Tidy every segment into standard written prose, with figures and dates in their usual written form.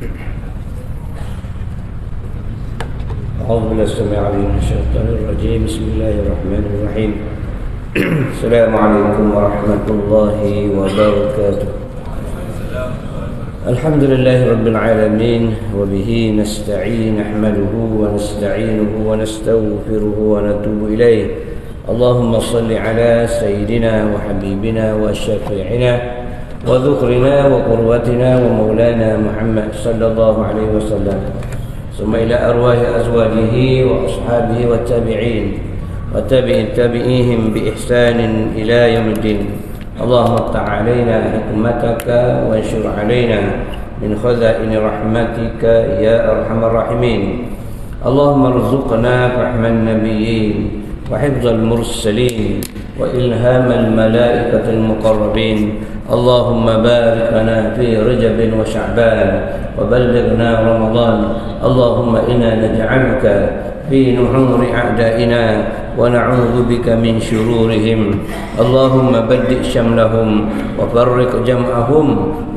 أعوذ بالله السميع العليم من الشيطان الرجيم. بسم الله الرحمن الرحيم. السلام عليكم ورحمة الله وبركاته. الحمد لله رب العالمين وبه نستعين نحمده ونستعينه ونستغفره ونتوب إليه. اللهم صل على سيدنا وحبيبنا وشفيعنا وذكرنا وقربتنا ومولانا محمد صلى الله عليه وسلم، ثم إلى أرواح أزواجه وأصحابه والتابعين وتابعيهم بإحسان إلى يوم الدين. اللهم افتح علينا حكمتك وانشر علينا من خزائن رحمتك يا أرحم الراحمين. اللهم ارزقنا فهم النبيين وحفظ المرسلين وإلهام الملائكة المقربين. اللهم بارك لنا في رجب وشعبان وبلغنا رمضان. اللهم إنا نجعلك في نحور أعدائنا ونعوذ بك من شرورهم. اللهم بدئ شملهم وفرق جمعهم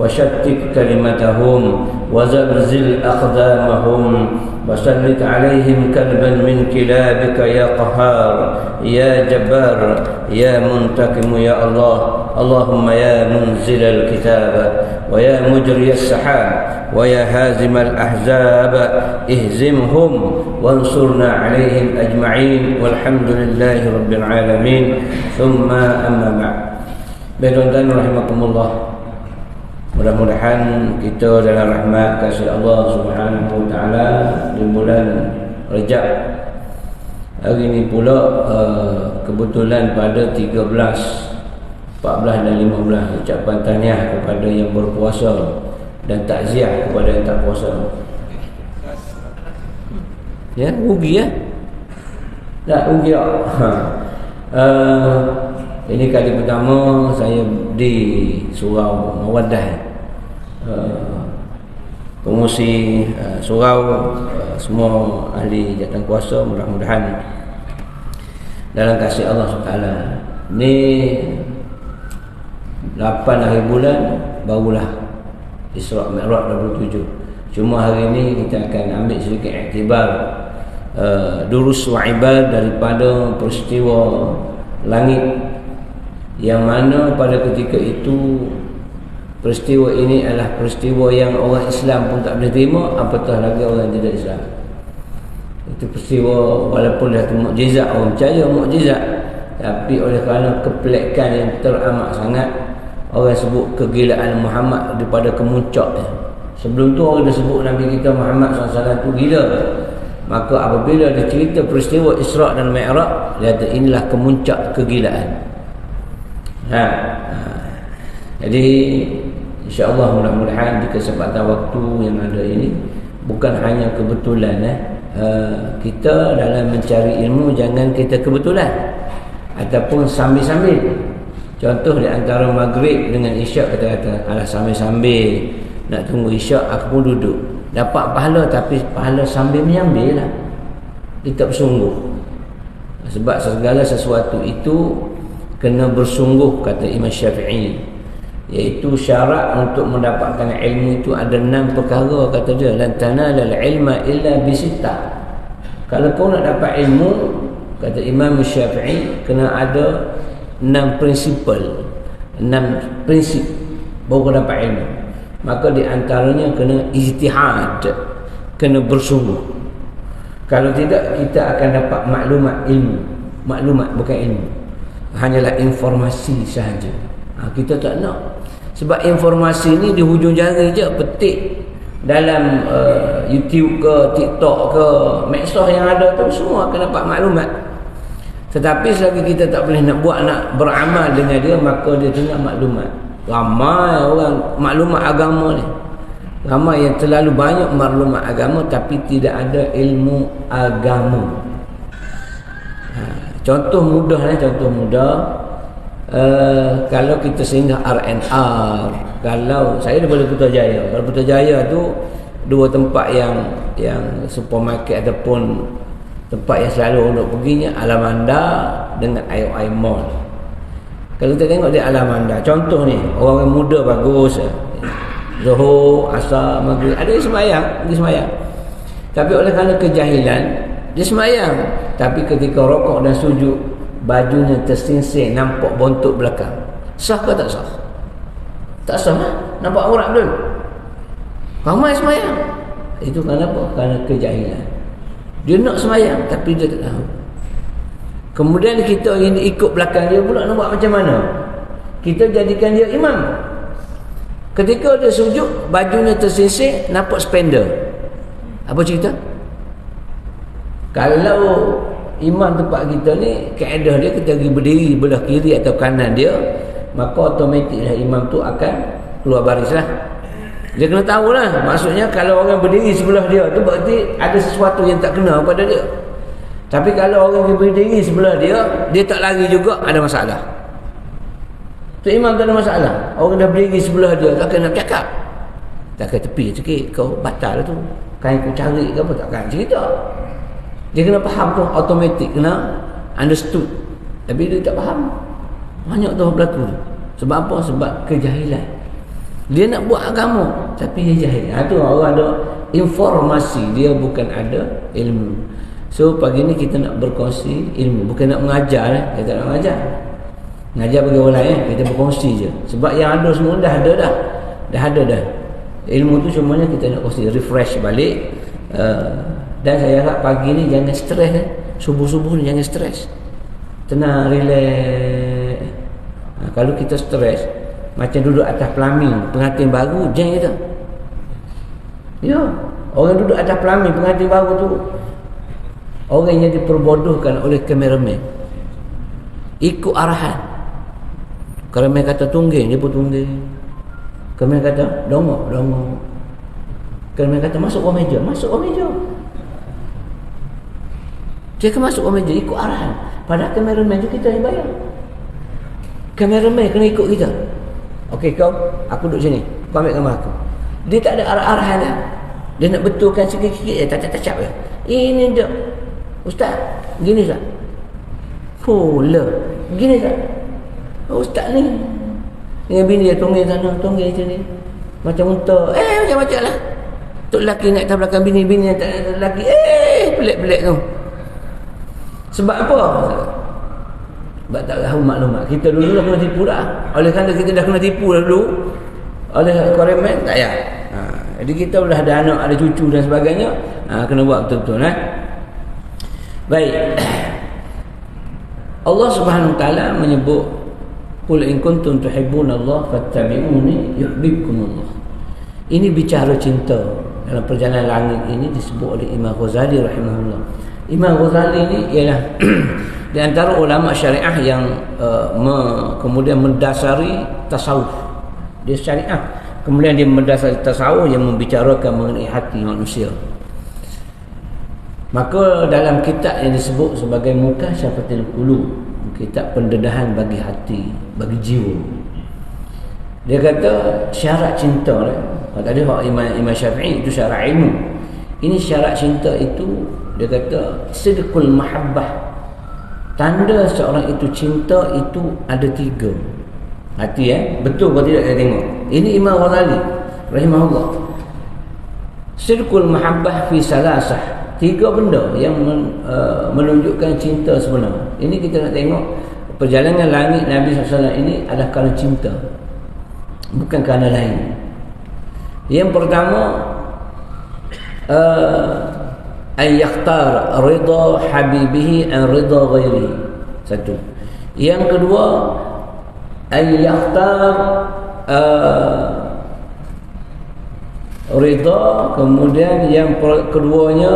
وشتت كلمتهم وزلزل أقدامهم وسلط عليهم كلبا من كلابك يا قهار يا جبار يا منتقم يا الله. اللهم يا منزل الكتاب ويا مجري السحاب ويا هازم الأحزاب اهزمهم وانصرنا عليهم أجمعين والحمد لله رب العالمين. ثم أما بعد. Tuan-tuan rahimakumullah, mudah-mudahan kita dalam rahmat kasih Allah Subhanahu wa taala di bulan Rejab hari ini pula kebetulan pada 13, 14 dan 15 ucapan tahniah kepada yang berpuasa dan takziah kepada yang tak puasa. Ya, rugi ya? Tak rugi tak? Ini kali pertama saya di surau Mawaddah, pengurusi surau, semua ahli jawatan kuasa, mudah-mudahan dalam kasih Allah SWT. Ni 8 hari bulan barulah Isra' Mi'raj 27. Cuma hari ini kita akan ambil sedikit iktibar durus wa ibad daripada peristiwa langit, yang mana pada ketika itu peristiwa ini adalah peristiwa yang orang Islam pun tak boleh terima, apatah lagi orang yang tidak Islam. Itu peristiwa walaupun dah mukjizat, orang percaya mukjizat, tapi oleh kerana kepelikan yang teramat sangat, orang sebut kegilaan Muhammad daripada kemuncaknya. Sebelum tu orang dah sebut Nabi kita Muhammad SAW tu gila. Maka apabila dia cerita peristiwa Isra' dan Mi'raj, dia kata inilah kemuncak kegilaan. Jadi insya-Allah mudah-mudahan di kesempatan waktu yang ada ini, bukan hanya kebetulan kita dalam mencari ilmu, jangan kita kebetulan ataupun sambil-sambil. Contoh di antara maghrib dengan isyak, kita kata alah sambil-sambil nak tunggu isyak aku pun duduk, dapat pahala, tapi pahala sambil menyambil lah, kita bersungguh. Sebab segala sesuatu itu kena bersungguh, kata Imam Syafi'i, iaitu syarat untuk mendapatkan ilmu itu ada 6 perkara, kata dia, lan tanalal ilma illa bisittah. Kalau kau nak dapat ilmu, kata Imam Syafi'i, kena ada 6 prinsip baru dapat ilmu. Maka di antaranya kena ijtihad, kena bersungguh. Kalau tidak, kita akan dapat maklumat ilmu, maklumat bukan ilmu, hanyalah informasi sahaja. Kita tak nak. Sebab informasi ni di hujung jari je, petik dalam YouTube ke TikTok ke medsos yang ada tu, semua akan dapat maklumat. Tetapi selagi kita tak boleh nak buat, nak beramal dengan dia, maka dia tengah maklumat. Ramai orang maklumat agama ni, ramai yang terlalu banyak maklumat agama tapi tidak ada ilmu agama. Contoh mudah, kalau kita singgah RNR, kalau saya daripada Putrajaya, kalau Putrajaya tu 2 tempat yang supermarket ataupun tempat yang selalu untuk perginya, Alamanda dengan IOI Mall. Kalau kita tengok di Alamanda, contoh ni, orang muda bagus, Zuhur, Asar, Maghrib, ada yang sembahyang, pergi sembahyang. Tapi oleh kerana kejahilan, dia sembahyang. Tapi ketika rokok dan sujud, bajunya tersingsing, nampak bontot belakang. Sah ke tak sah? Tak sah lah. Nampak aurat betul. Ramai sembahyang. Itu kenapa? Kerana kejahilan. Dia nak sembahyang tapi dia tak tahu. Kemudian kita ini ikut belakang dia pula nak buat macam mana? Kita jadikan dia imam. Ketika dia sujud, bajunya tersingsing, nampak spender. Apa cerita? Kalau imam tempat kita ni, kaedah dia kita pergi berdiri belah kiri atau kanan dia, maka automatiklah imam tu akan keluar baris lah. Dia kena tahulah. Maksudnya kalau orang berdiri sebelah dia tu berarti ada sesuatu yang tak kena pada dia. Tapi kalau orang berdiri sebelah dia, dia tak lari juga, ada masalah. Tu imam tak ada masalah. Orang dah berdiri sebelah dia, takkan nak cakap. Takkan tepi sikit, kau batal tu. Kain ku cari ke apa, takkan cerita. Dia kena faham tu, automatik, kena understood. Tapi dia tak faham. Banyak tu berlaku. Sebab apa? Sebab kejahilan. Dia nak buat agama tapi dia jahil. Tu orang ada informasi, dia bukan ada ilmu. So pagi ni kita nak berkongsi ilmu, bukan nak mengajar. Kita tak nak mengajar. Mengajar bagi orang lain, kita berkongsi je. Sebab yang ada semua dah ada dah. Dah ada dah. Ilmu tu semuanya kita nak kongsi, refresh balik. Dan saya harap pagi ni jangan stres. Subuh-subuh ni jangan stres. Tenang, relax. Kalau kita stres, macam duduk atas pelamin pengantin baru, jeng kita. Ya, orang duduk atas pelamin pengantin baru tu, orang yang diperbodohkan oleh kameraman. Ikut arahan. Kameraman kata tungging, dia pun tungging. Kameraman kata dongok, dongok. Kameraman kata masuk ruang meja, masuk ruang meja. Dia akan masuk ruang meja ikut arahan. Padahal kameraman tu kita yang bayar. Kameraman kena ikut kita. Okey kau, aku duduk sini. Kau ambil gambar aku. Dia tak ada arah-arahan dah. Dia nak betulkan sikit-sikit je, tacap-tacap je. Ini dia. Ustaz, gini tak? Pula. Gini tak? Ustaz ni. Dengan bini dia tunggil sana, tunggil sini. Macam unta. Macam-macam lah. Tok lelaki naik atas belakang bini, bini yang tak ada lelaki. Pelik-pelik tu. Sebab apa? Sebab tak tahu maklumat. Kita dulu dah kena tipu dah. Oleh kerana kita dah kena tipu dah dulu oleh koremen, tak payah. Jadi kita dah ada anak, ada cucu dan sebagainya. Kena buat betul-betul. Baik. Allah Subhanahu Wa Taala menyebut, qul in kuntum tuhibbunallah fattabi'uni yuhibbukumullah. Ini bicara cinta. Dalam perjalanan langit ini disebut oleh Imam Ghazali rahimahullah. Imam Ghazali ini ialah di antara ulama syariah yang kemudian mendasari tasawuf. Dia syariah, kemudian dia mendasari tasawuf yang membicarakan mengenai hati manusia. Maka dalam kitab yang disebut sebagai Mukasyafatul Qulub, kitab pendedahan bagi hati, bagi jiwa, dia kata syarat cinta lah. Tadi hak Imam Syafi'i itu syarat ilmu. Ini syarat cinta itu, dia kata sidqul mahabbah. Tanda seorang itu cinta itu ada 3. Hati betul kau tidak saya tengok. Ini Imam Ghazali rahimahullah. Sidqul mahabbah fi salasah. 3 benda yang menunjukkan cinta sebenar. Ini kita nak tengok perjalanan langit Nabi SAW ini adalah kerana cinta, bukan kerana lain. Yang pertama, an yakhtar ridha habibihi an ridha ghairihi. Satu. Yang kedua, an yakhtar ridha, kemudian yang keduanya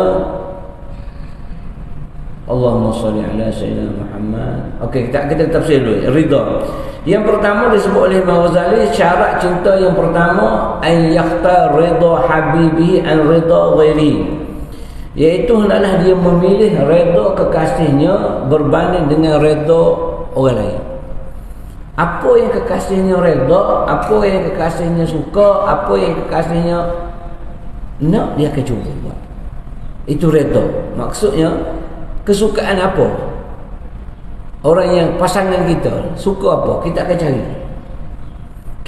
Allahumma salli ala sayyidina Muhammad. Okey, kita tafsir dulu ridha. Yang pertama disebut oleh Imam Ghazali, syarat cinta yang pertama an yakhtar ridha habibihi an ridha ghairihi, iaitu hendaklah dia memilih redha kekasihnya berbanding dengan redha orang lain. Apa yang kekasihnya redha, apa yang kekasihnya suka, apa yang kekasihnya nak, dia akan cuba buat. Itu redha. Maksudnya kesukaan apa, orang yang pasangan kita suka apa, kita akan cari.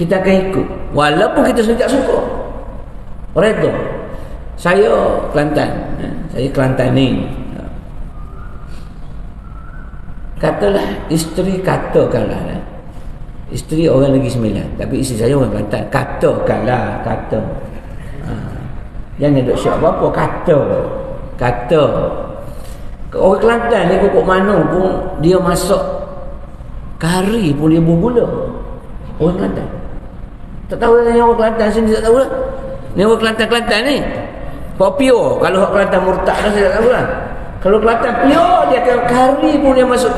kita akan ikut walaupun kita tidak suka. Redha. Saya Kelantan. Saya Kelantan ni. Katalah isteri katakanlah. Isteri orang Negeri Sembilan, tapi isteri saya orang Kelantan. Katakanlah, kata. Jangan duk syak apa-apa, kata. Orang Kelantan ni pokok mana pun dia masak kari pun dia bergula. Orang Kelantan. Tak tahu lah orang Kelantan sini, tak tahu lah. Ni orang Kelantan ni. Kau pure. Kalau orang Kelantan murtad dah saya tak tahu lah. Kalau Kelantan pure, dia akan kari pun dia masuk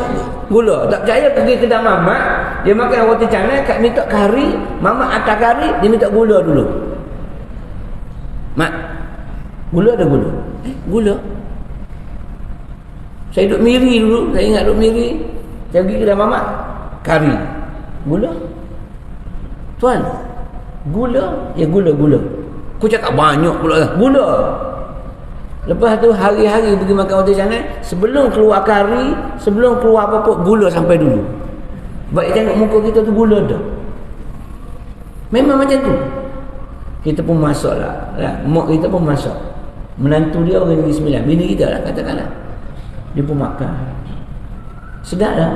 gula. Tak percaya pergi kedai mamak, dia makan roti canai, kat minta kari, mamak atas kari, dia minta gula dulu. Mak, gula ada gula. Gula. Saya duduk miri dulu, saya ingat duduk miri. Saya pergi kedai mamak, kari. Gula. Tuan, gula, ya gula. Aku cakap banyak pula lah. Gula. Lepas tu hari-hari pergi makan roti canai, sebelum keluar kari, sebelum keluar apa-apa, gula sampai dulu. Baik tengok muka kita tu gula dah. Memang macam tu. Kita pun masak lah. Mak kita pun masak. Menantu dia orang Negeri Sembilan. Bini kita lah katakanlah. Dia pun makan. Sedap lah.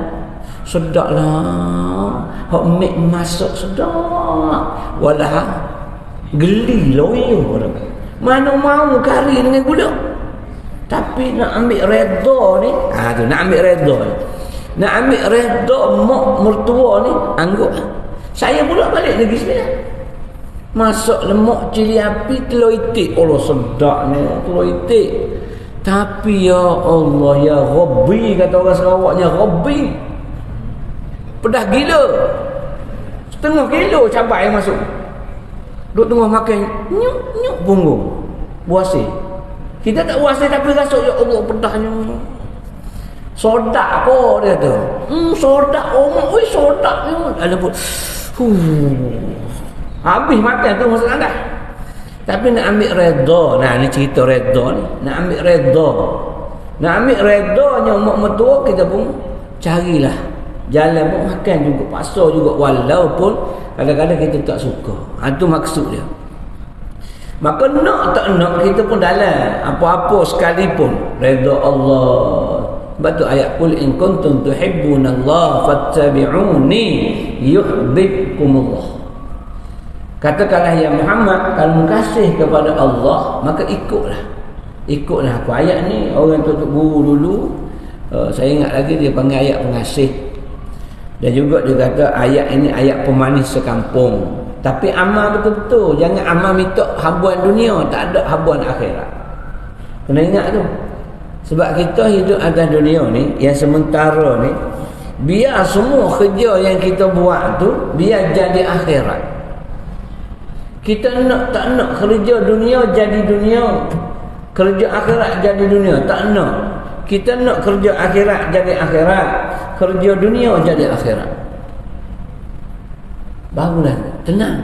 Sedap lah. Hak mek masak sedap. Walah geli loyo orang. Mana mau kari dengan gula. Tapi nak ambil redha ni, tu nak ambil redha ni. Nak ambil redha mak mertua ni, angguk. Saya pula balik Negeri Sembilan. Masak lemak cili api telur itik. Allah sedap ni telur itik. Tapi ya Allah, ya Rabbi, kata orang Sarawaknya, Rabbi. Pedas gila. Setengah kilo cabai yang masuk. Duk tengah makan nyuk punggung. Buasir. Kita tak buasir tapi rasuk, ya Allah pedahnya. Sodak apa dia tu? Sodak. Oh mak, oi sodak ni. Ada pun. Habis makan tu masuk anda. Tapi nak ambil redha. Nah ni cerita redha ni. Nak ambil redha. Nak ambil redanya mak mertua, kita pun carilah jalan pun makan juga, pasar juga, walaupun kadang-kadang kita tak suka. Itu maksud dia. Maka nak tak nak kita pun dalam apa-apa sekalipun redha Allah. Sebab tu ayat qul in kuntum tuhibbunallaha fattabi'uni yuhibbukumullah. Katakanlah ya Muhammad, kalau kasih kepada Allah maka ikutlah aku. Ayat ni orang tutup guru dulu, saya ingat lagi dia panggil ayat pengasih. Dan juga dia kata ayat ini ayat pemanis sekampung. Tapi amal betul-betul. Jangan amal minta habuan dunia, tak ada habuan akhirat. Kena ingat tu. Sebab kita hidup atas dunia ni, yang sementara ni, biar semua kerja yang kita buat tu, biar jadi akhirat. Kita nak tak nak kerja dunia jadi dunia, kerja akhirat jadi dunia, tak nak. Kita nak kerja akhirat jadi akhirat, kerja dunia jadi akhirat. Barulah tenang.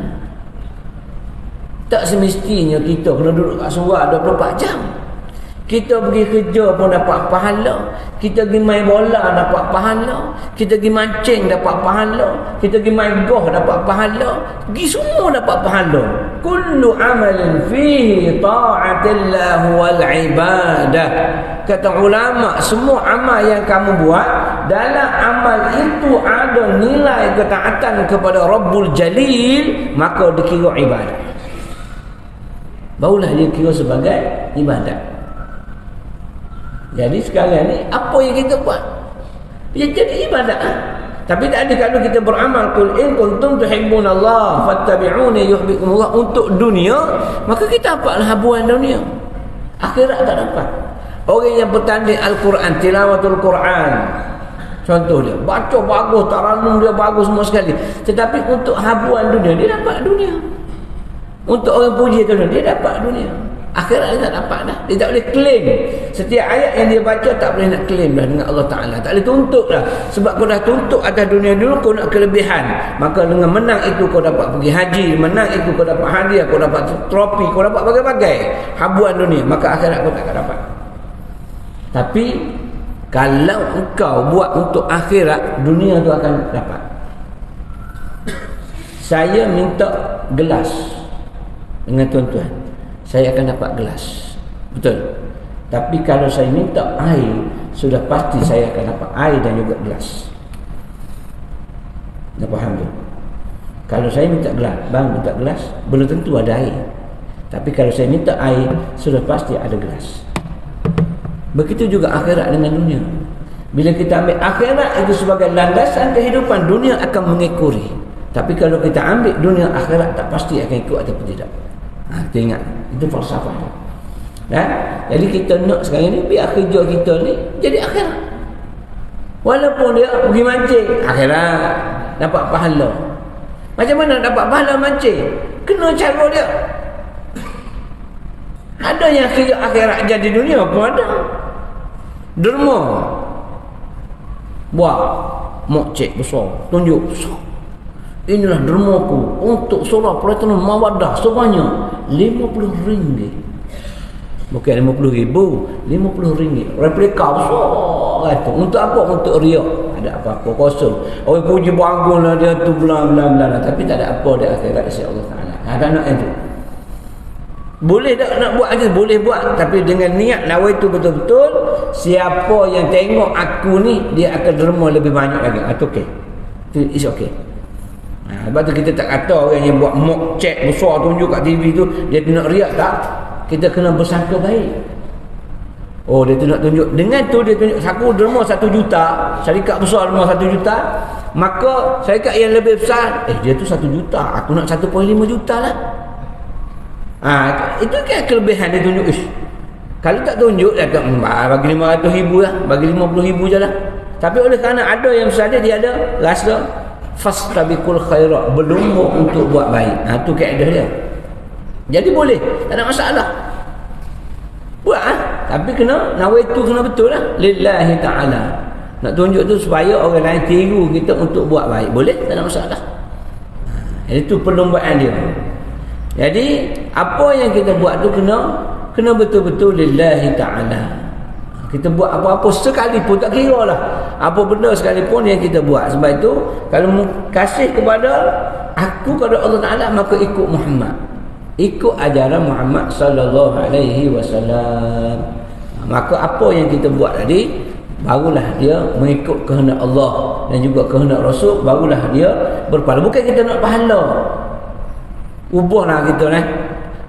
Tak semestinya kita kena duduk kat surau 24 jam. Kita pergi kerja pun dapat pahala. Kita pergi main bola dapat pahala. Kita pergi mancing dapat pahala. Kita pergi main golf dapat pahala. Pergi semua dapat pahala. Kullu amalin fihi ta'atillah wal ibadah. Kata ulama, semua amal yang kamu buat, dalam amal itu ada nilai ketaatan kepada Rabbul Jalil, maka dikira ibadah. Barulah dia kira sebagai ibadah. Jadi sekarang ni apa yang kita buat dia jadi ibadah. Tapi tak ada kalau kita beramal qul in kuntum tuhibbunallaha fattabi'uni yuhibbukumullah untuk dunia, maka kita dapatlah habuan dunia. Akhirat tak dapat. Orang yang bertanding Al-Quran, tilawatul Quran, contoh dia baca bagus, taranum dia bagus semua sekali, tetapi untuk habuan dunia dia dapat dunia. Untuk orang puji dunia dia dapat dunia. Akhirat dia tak dapat dah. Dia tak boleh claim. Setiap ayat yang dia baca tak boleh nak claim dah dengan Allah Ta'ala. Tak boleh tuntut dah. Sebab kau dah tuntut atas dunia dulu, kau nak kelebihan. Maka dengan menang itu kau dapat pergi haji. Menang itu kau dapat hadiah. Kau dapat trofi. Kau dapat bagai-bagai habuan dunia. Maka akhirat kau tak akan dapat. Tapi kalau engkau buat untuk akhirat, dunia tu akan dapat. Saya minta gelas dengan tuan-tuan, saya akan dapat gelas. Betul. Tapi kalau saya minta air, sudah pasti saya akan dapat air dan juga gelas. Dah faham tu? Kalau saya minta gelas, bang minta gelas, belum tentu ada air. Tapi kalau saya minta air, sudah pasti ada gelas. Begitu juga akhirat dengan dunia. Bila kita ambil akhirat itu sebagai landasan kehidupan, dunia akan mengikuti. Tapi kalau kita ambil dunia, akhirat tak pasti akan ikut ataupun tidak. Kita ingat, itu falsafah. Jadi kita nak sekarang ni, biar kerja kita ni jadi akhirat. Walaupun dia pergi mancing, akhirat dapat pahala. Macam mana dapat pahala mancing? Kena cara dia. Ada yang kerja akhirat jadi dunia pun ada. Derma buat mokcek besar, tunjuk besar. Inilah dermaku untuk surah Peraturan Mawaddah sebanyak RM50. Bukan RM50,000, RM50. Replika besar kata. Untuk apa? Untuk riak. Ada apa-apa kosong. Oh, puji baguslah dia tu bla-bla-bla. Tapi tak ada apa di akhirat insya Allah Ta'ala. Tak nak itu. Boleh tak nak buat aja, boleh buat, tapi dengan niat nawaitu betul-betul, siapa yang tengok aku ni dia akan derma lebih banyak lagi. Itu okey. It's okay. Sebab tu kita tak kata orang yang buat mock check besar tunjuk kat TV tu dia nak riak tak. Kita kena bersangka baik. Oh, dia tu nak tunjuk, dengan tu dia tunjuk aku derma 1 juta, syarikat besar derma 1 juta, maka syarikat yang lebih besar dia tu 1 juta, aku nak 1.5 juta lah. Itu kan kelebihan dia tunjuk. Kalau tak tunjuk dia kata bagi 500,000 lah, bagi 50,000 je lah. Tapi oleh kerana ada yang besar dia ada rasa fastabiqul khairat, berlumba untuk buat baik. Itu kaedah dia. Jadi boleh, tak ada masalah. Buat tapi kena nawaitu, kena betul lah lillahi ta'ala. Nak tunjuk tu supaya orang lain tiru kita untuk buat baik. Boleh, tak ada masalah. Itu perlombaan dia. Jadi apa yang kita buat tu kena betul-betul lillahi ta'ala. Kita buat apa-apa sekalipun, tak kira lah apa benda sekalipun yang kita buat. Sebab itu kalau kasih kepada aku, kepada Allah Ta'ala, maka ikut Muhammad, ikut ajaran Muhammad sallallahu alaihi wasallam. Maka apa yang kita buat tadi, barulah dia mengikut kehendak Allah dan juga kehendak Rasul, barulah dia berpahala. Bukan kita nak pahala. Ubahlah kita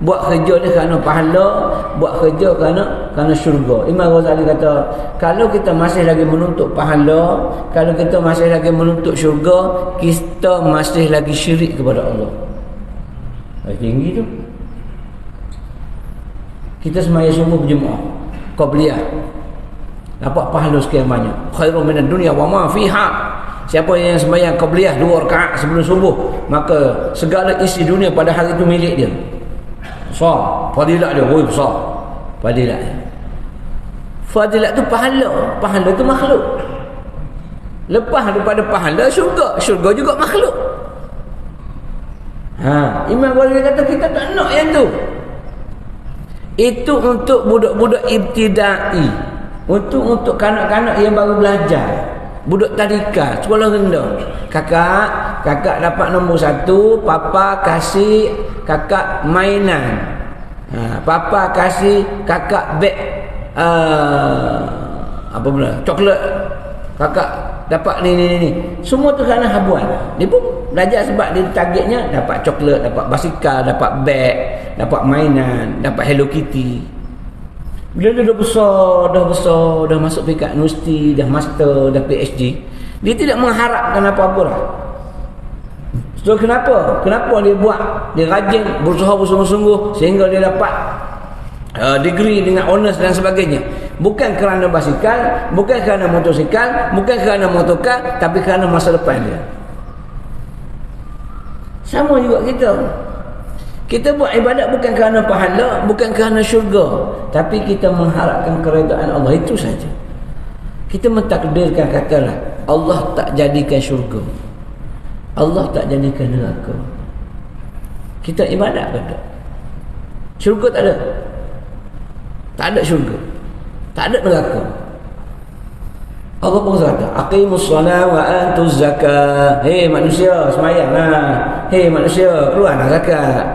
buat kerja ni kerana pahala, buat kerja kerana syurga. Imam Ghazali kata, kalau kita masih lagi menuntut pahala, kalau kita masih lagi menuntut syurga, kita masih lagi syirik kepada Allah. Tinggi tu. Kita semaya subuh berjemaah qabliyah, dapat pahala sekian banyak. Khairun minad dunya wa ma fiha. Siapa yang sembahyang qabliyah 2 rakaat sebelum subuh, maka segala isi dunia pada hari itu milik dia. Besar fadilat dia, besar fadilat dia. Fadilat tu pahala, pahala tu makhluk. Lepas daripada pahala, syurga, syurga juga makhluk. Imam Ghazali kata kita tak nak yang tu. Itu untuk budak-budak ibtidai, untuk kanak-kanak yang baru belajar, budak tadika, sekolah rendah. Kakak dapat nombor 1, papa kasih kakak mainan. Papa kasih kakak beg apa pula, coklat. Kakak dapat ni. Semua tu kerana habuan. Dia pun belajar sebab dia targetnya dapat coklat, dapat basikal, dapat beg, dapat mainan, dapat Hello Kitty. Bila dia dah besar, dah masuk peringkat universiti, dah master, dah PhD, dia tidak mengharapkan apa-apa lah. So kenapa dia buat? Dia rajin, berusaha bersungguh-sungguh sehingga dia dapat degree dengan honors dan sebagainya. Bukan kerana basikal, bukan kerana motosikal, bukan kerana motorkar, tapi kerana masa depan dia. Sama juga kita. Kita buat ibadat bukan kerana pahala, bukan kerana syurga, tapi kita mengharapkan keredaan Allah, itu saja. Kita mentakdirkan, katalah Allah tak jadikan syurga, Allah tak jadikan neraka, kita ibadat ke tak? Syurga tak ada, tak ada syurga, tak ada neraka. Allah pun kata, aqimus solat wa antuz zakat. Hei manusia, semayanglah. Hei manusia, keluarlah zakat.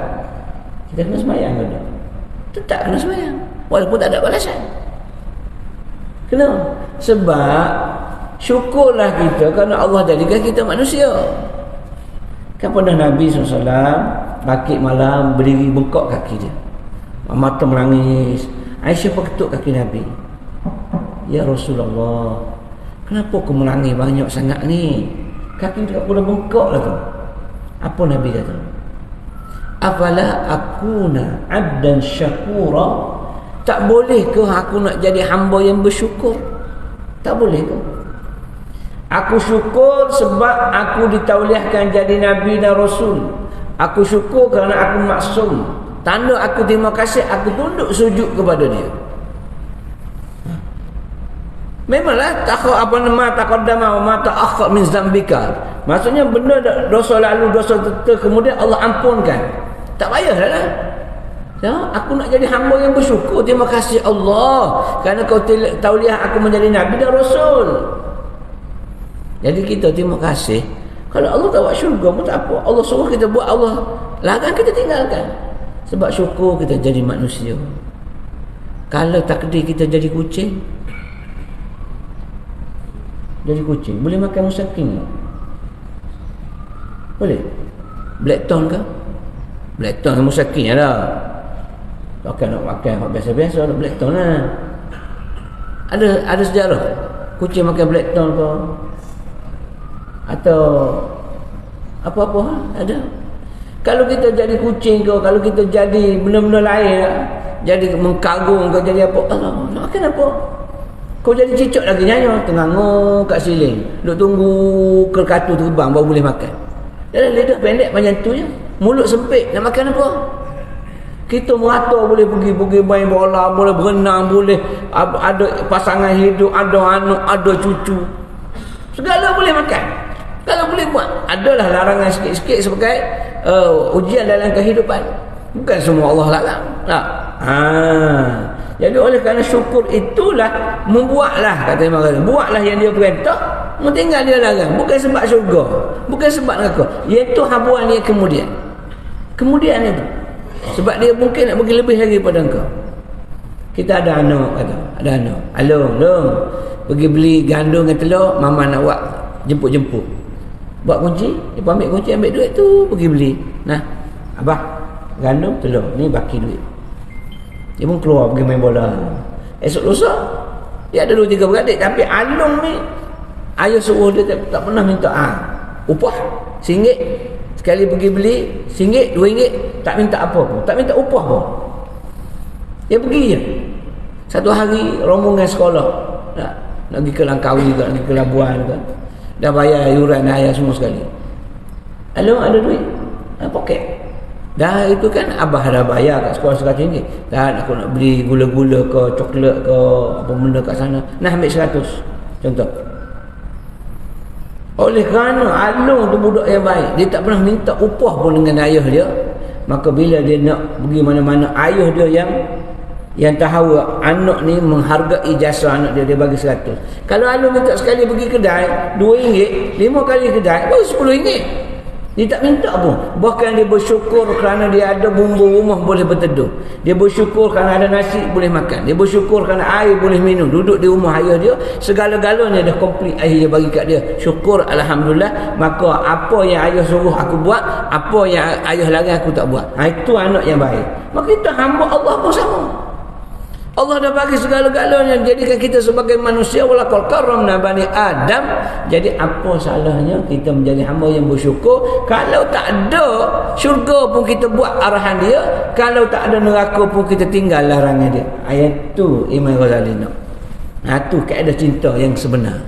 Kita kena semayang ke tak? Tetap kena semayang. Walaupun tak ada balasan. Kenapa? Sebab syukurlah kita kerana Allah jadikan kita manusia. Kan pernah Nabi SAW bakit malam berdiri bengkok kaki dia. Mata menangis. Aisyah perketuk kaki Nabi. Ya Rasulullah, kenapa kau menangis banyak sangat ni? Kaki dia pun dah bengkok lah tu. Apa Nabi kata? Afala akuna abdan syakura? Tak boleh ke aku nak jadi hamba yang bersyukur? Tak boleh ke? Aku syukur sebab aku ditauliahkan jadi Nabi dan Rasul. Aku syukur kerana aku maksum. Tanda aku terima kasih, aku tunduk sujud kepada dia. Memanglah taqaddama wa ma ta'akhkhar min zambika. Maksudnya benda dosa lalu, dosa kemudian Allah ampunkan. Tak payahlah lah. Ya, aku nak jadi hamba yang bersyukur. Terima kasih Allah kerana kau tauliah aku menjadi Nabi dan Rasul. Jadi kita terima kasih. Kalau Allah tak buat syurga pun tak apa. Allah suruh kita buat, Allah larang kita tinggalkan. Sebab syukur kita jadi manusia. Kalau takdir kita jadi kucing, boleh makan musakin? Boleh? Blackton ke? Blackton musakin lah. Takkan nak makan biasa-biasa, nak blackton lah. Ada sejarah kucing makan blackton ke? Atau apa-apa ada. Kalau kita jadi kucing ke, kalau kita jadi benda-benda lain, jadi mengkagung ke, jadi apa, Allah nak makan apa? Kau jadi cicak lagi nyanyi, tengah kat siling, duk tunggu kerkatu terbang baru boleh makan. Dalam lidah pendek macam tu je, mulut sempit, nak makan apa? Kita merata boleh pergi main bola, boleh berenang, boleh ada pasangan hidup, ada anak, ada cucu, segala boleh makan. Kalau boleh buat, adalah larangan sikit-sikit sebagai ujian dalam kehidupan. Bukan semua Allah larang. Tak. Jadi oleh kerana syukur itulah membuatlah, kata Imam Ghazali, buatlah yang dia perintah, tinggal dia larang. Bukan sebab syurga, bukan sebab neraka. Iaitu habuan dia kemudian. Kemudian itu. Sebab dia mungkin nak bagi lebih lagi pada engkau. Kita ada anak, kata, ada anak. Long, pergi beli gandum dengan telur, mama nak buat jemput-jemput. Buat kunci, dia ambil kunci, ambil duit tu, pergi beli. Nah, abah, gandum, telur, ni baki duit. Dia pun keluar pergi main bola. Esok lusa, dia ada 2-3 beradik, tapi Along ni, ayah suruh dia tak pernah minta upah, RM1. Sekali pergi beli, RM1, RM2, tak minta apa pun, tak minta upah pun. Dia pergi je. Satu hari, rombongan sekolah, nak pergi ke Langkawi ke, nak pergi ke Labuan ke, dah bayar yuran ayah semua sekali. Along ada duit, poket. Dah itu kan abah dah bayar kat sekolah RM100. Dah aku nak beli gula-gula ke, coklat ke, apa benda kat sana, nah ambil 100 contoh. Oleh kerana Along tu budak yang baik, dia tak pernah minta upah pun dengan ayah dia. Maka bila dia nak pergi mana-mana, ayah dia yang tahu anak ni menghargai jasa anak dia, dia bagi 100. Kalau Along minta sekali pergi kedai RM2, 5 kali kedai baru RM10. Dia tak minta pun. Bahkan dia bersyukur kerana dia ada bumbu rumah boleh berteduh. Dia bersyukur kerana ada nasi boleh makan. Dia bersyukur kerana air boleh minum. Duduk di rumah ayah dia, segala-galanya dah komplit ayah dia bagi kat dia. Syukur, alhamdulillah. Maka apa yang ayah suruh aku buat, apa yang ayah larang aku tak buat. Itu anak yang baik. Maka kita hamba Allah pun sama. Allah dah bagi segala-galanya, jadikan kita sebagai manusia, walaqad karramna bani Adam. Jadi apa salahnya kita menjadi hamba yang bersyukur? Kalau tak ada syurga pun kita buat arahan dia, kalau tak ada neraka pun kita tinggal larangan dia. Ayat tu Imam Ghazali nak. Tu kaedah cinta yang sebenar.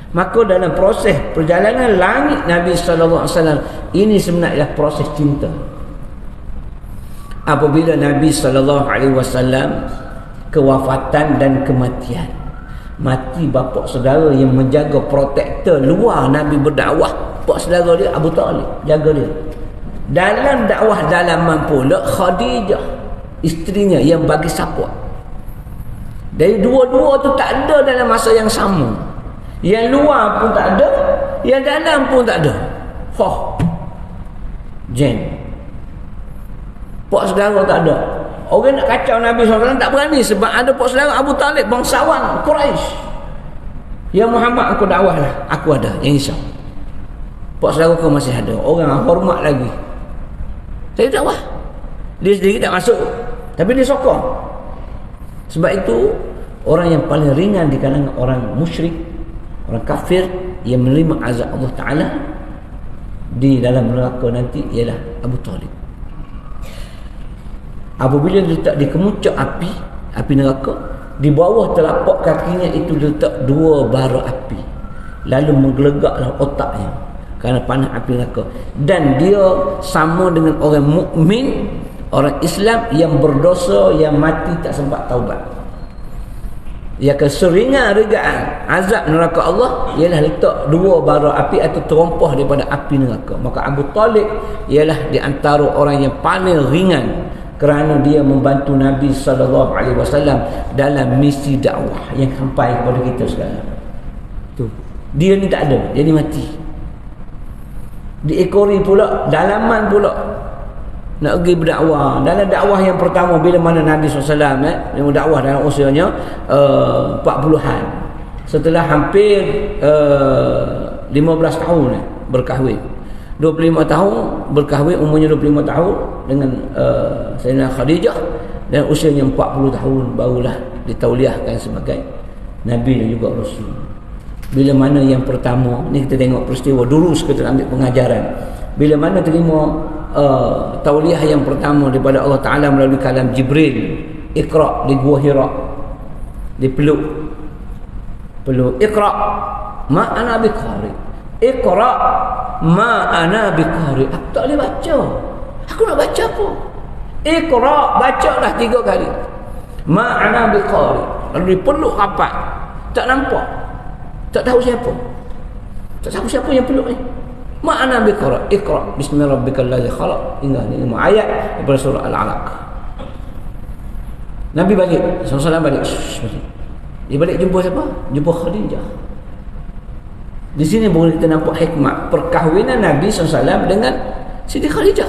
Maka dalam proses perjalanan langit Nabi sallallahu alaihi wasallam ini sebenarnya proses cinta. Apabila Nabi sallallahu alaihi wasallam kewafatan dan kematian, mati bapa saudara yang menjaga protektor luar Nabi berdakwah, bapa saudara dia Abu Talib jaga dia. Dalam dakwah dalaman pula Khadijah isterinya yang bagi support. Dari dua-dua tu tak ada dalam masa yang sama. Yang luar pun tak ada, yang dalam pun tak ada. Jin. Pak saudara tak ada. Orang nak kacau Nabi SAW tak berani sebab ada pak saudara Abu Talib, bangsawan Quraisy. Ya Muhammad, aku dakwah lah. Aku ada, yang risau. Pak saudara kau masih ada. Orang hormat lagi. Saya dakwah. Dia sendiri tak masuk, tapi dia sokong. Sebab itu orang yang paling ringan di kalangan orang musyrik, orang kafir yang menerima azab Allah Ta'ala di dalam neraka nanti ialah Abu Talib. Apabila letak di kemuncak api neraka, di bawah telapak kakinya itu letak 2 bara api, lalu menggelegaklah otaknya kerana panas api neraka. Dan dia sama dengan orang mukmin, orang Islam yang berdosa, yang mati tak sempat taubat. Ya, keseringan regaan azab neraka Allah ialah letak 2 bara api atau terompah daripada api neraka. Maka Abu Talib ialah di antara orang yang paling ringan kerana dia membantu Nabi SAW dalam misi dakwah yang sampai kepada kita sekarang. Tu. Dia ni tak ada, dia ni mati. Diekori pula, dalaman pula nak pergi berdakwah. Dalam dakwah yang pertama bila mana Nabi SAW yang dakwah dalam usianya 40-an. Setelah hampir 15 tahun berkahwin. 25 tahun berkahwin, umurnya 25 tahun dengan Sayyidina Khadijah, dan usianya 40 tahun barulah ditauliahkan sebagai Nabi dan juga Rasul. Bila mana yang pertama ni kita tengok peristiwa dulu, kita ambil pengajaran. Bila mana terima tauliah yang pertama daripada Allah Ta'ala melalui kalam Jibril, Iqra' di Gua Hira, dipeluk Iqra' ma ana biqari, Iqra' ma ana biqari. Aku tak boleh baca, aku nak baca apa? Iqra', baca dah 3 kali. Ma ana biqari, lalu dipeluk rapat, tak nampak, tak tahu siapa yang peluk ni. Ma'ana biqra, Iqra bismi rabbikal ladzi khalaq. Hingga ni 5 ayat daripada surah Al-Alaq. Nabi balik, SAW balik. Dia balik jumpa siapa? Jumpa Khadijah. Di sini boleh kita nampak hikmah perkahwinan Nabi SAW dengan Siti Khadijah.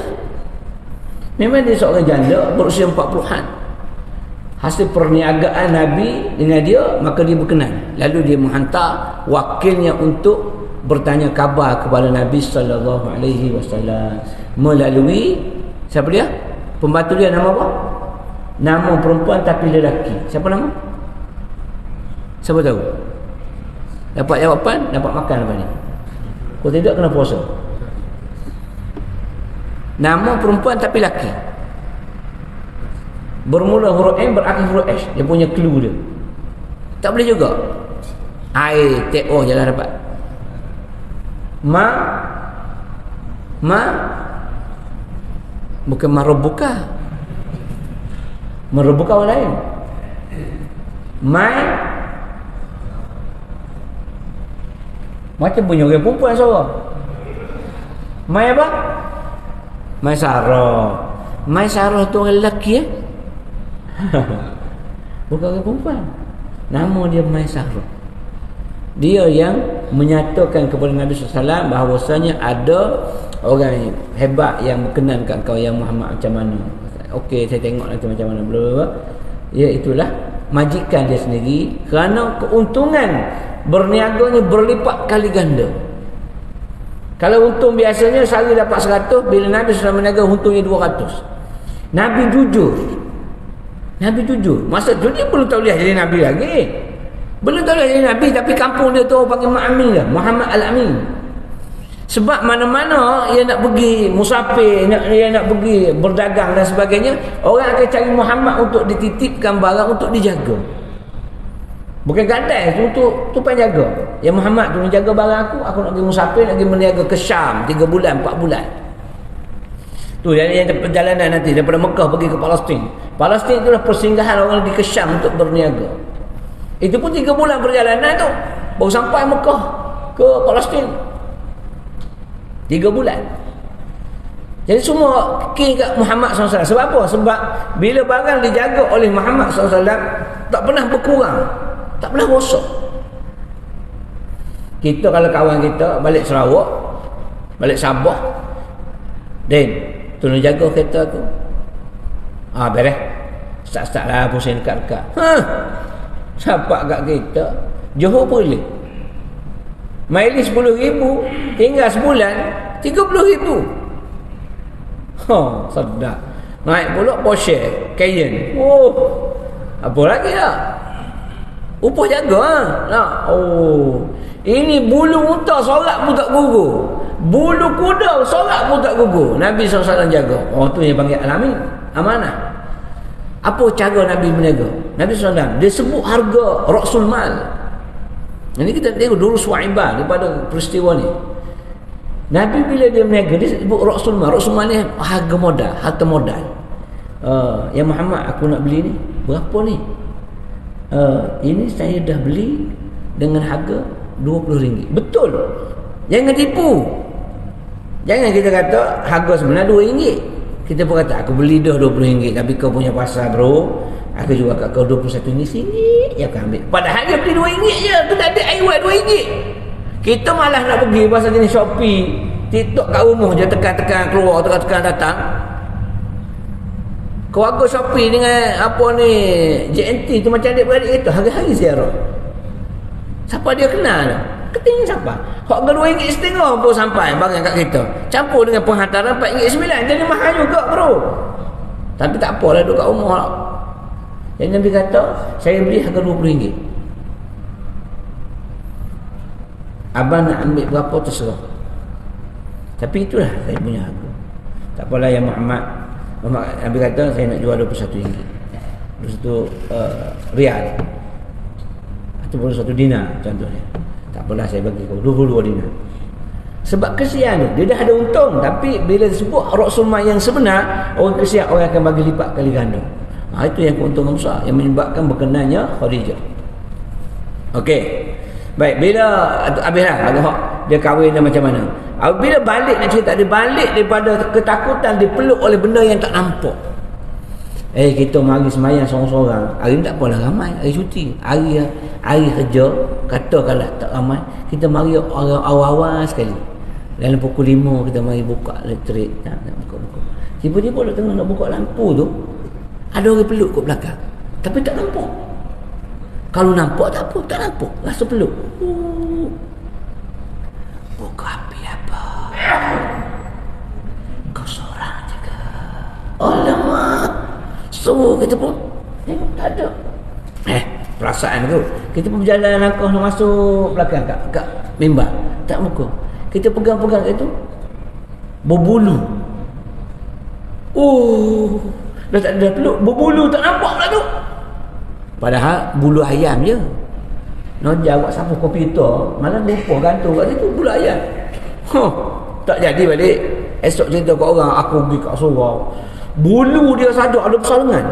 Memang dia seorang janda berusia 40-an. Hasil perniagaan Nabi dengan dia, maka dia berkenan. Lalu dia menghantar wakilnya untuk bertanya khabar kepada Nabi SAW melalui siapa dia? Pembantu dia nama apa? Nama perempuan tapi lelaki. Siapa nama? Siapa tahu? Dapat jawapan, dapat makan lepas ni. Kalau tidak kena puasa. Nama perempuan tapi lelaki. Bermula huruf M, berakhir huruf S. Dia punya clue dia. Tak boleh juga I-T-O je lah dapat. Ma bukan marobuka. Marobuka orang lain. Mai macam bunyi orang perempuan seorang. Mai apa? Mai Sarah. Mai Sarah tu orang lelaki bukan orang perempuan. Nama dia Mai Sarah. Dia yang menyatakan kepada Nabi SAW bahawasanya ada orang hebat yang berkenan kat kau yang Muhammad macam mana. Okey, saya tengok nanti macam mana. Ya, itulah majikan dia sendiri, kerana keuntungan berniaga ni berlipat kali ganda. Kalau untung biasanya sehari dapat 100, bila Nabi SAW berniaga untungnya 200. Nabi jujur. Masa tu dia belum tahu dia jadi Nabi lagi. Belum tahu dia jadi Nabi, tapi kampung dia tu orang panggil Ma'amin lah, Muhammad Al-Amin. Sebab mana-mana ia nak pergi musafir, ia nak pergi berdagang dan sebagainya, orang akan cari Muhammad untuk dititipkan barang, untuk dijaga. Bukan gadai tu penjaga. Ya Muhammad tu menjaga barang aku nak pergi musafir, nak pergi berniaga ke Syam 3 bulan, 4 bulan. Tu yang perjalanan nanti daripada Mekah pergi ke Palestin. Palestin itulah persinggahan orang pergi ke Syam untuk berniaga. Itu pun 3 bulan perjalanan tu, baru sampai Mekah ke Palestin. 3 bulan. Jadi semua key kat Muhammad SAW. Sebab apa? Sebab bila barang dijaga oleh Muhammad SAW, tak pernah berkurang, tak pernah rosak. Kita kalau kawan kita balik Sarawak, balik Sabah, Din, tolong jaga kereta aku. Beres. Start-start lah pusing dekat-dekat. Sapak kat kita. Johor boleh. Mileage 10,000, tinggal sebulan 30,000. Sedap. Naik pula Porsche Cayenne. Apa lagi tak? Upah jaga ini bulu unta sorak pun tak gugur. Bulu kuda sorak pun tak gugur. Nabi SAW jaga. Tu yang panggil alamin amanah. Apa cara Nabi berniaga? Nabi SAW dia sebut harga Rasul Mal. Ini kita tengok dulu suaibah daripada peristiwa ni. Nabi bila dia berniaga dia sebut Rasul Mal. Rasul Mal ni harga modal, harta modal. Ya Muhammad, aku nak beli ni. Berapa ni? Ini saya dah beli dengan harga RM20. Betul. Jangan tipu. Jangan kita kata harga sebenarnya RM2. Kita pun kata aku beli dah RM20, tapi kau punya pasar bro, aku jual kat kau RM21 singgit je kau ambil. Padahal dia beli RM2 je. Tu dah ada iWallet RM2. Kita malah nak pergi pasal jenis Shopee, TikTok kat rumah je, tekan-tekan keluar, tekan-tekan datang. Keluarga Shopee dengan apa ni JNT tu macam adik-beradik kita hari-hari ziarah. Siapa dia kenal? Keting siapa? Hak RM2.5 pun sampai barang kat kita. Campur dengan penghantaran RM4.9 jadi mahal juga bro. Tapi tak apalah duduk kat rumah lah. Jadi Nabi kata saya beli harga RM20. Abang nak ambil berapa terserah. Tapi itulah saya punya harga. Tak apalah ya Muhammad. Nabi kata saya nak jual RM21. Rial. Ataupun RM1 dinar contohnya. Tak apalah saya bagi kau 22 dinar. Sebab kesian tu, dia dah ada untung, tapi bila disebut Rasulullah yang sebenar, orang kesian orang akan bagi lipat kali ganda. Itu yang keuntungan besar yang menyebabkan berkenannya Khadijah. Okey. Baik, bila habislah dia kahwin dan macam mana. Bila balik nak cerita, dia balik daripada ketakutan dipeluk oleh benda yang tak nampak. Kita mari semayang seorang-seorang. Hari ni tak apalah ramai, hari cuti. Hari kerja, katakanlah tak ramai, kita mari orang awal-awal sekali. Dalam pukul 5 kita mari buka elektrik, nak buka-buka. Tiba-tiba nak tengah nak buka lampu tu, ada orang peluk kat belakang. Tapi tak nampak. Kalau nampak tak apa, tak nampak. Rasa peluk. Buka api apa? Kau seorang je ke? Alamak. So kita pun tengok tak ada. Perasaan tu. Kita pun berjalan langkah nak masuk belakang kat mimbar. Tak muka. Kita pegang-pegang itu berbulu. Dah tak ada peluk. Berbulu tak nampak pula tu. Padahal bulu ayam je. Noja buat sapu komputer, malah lupa gantung kat situ bulu ayam. Tak jadi balik. Esok cerita kat orang, aku pergi kat surau. Bulu dia saja ada besar lengan.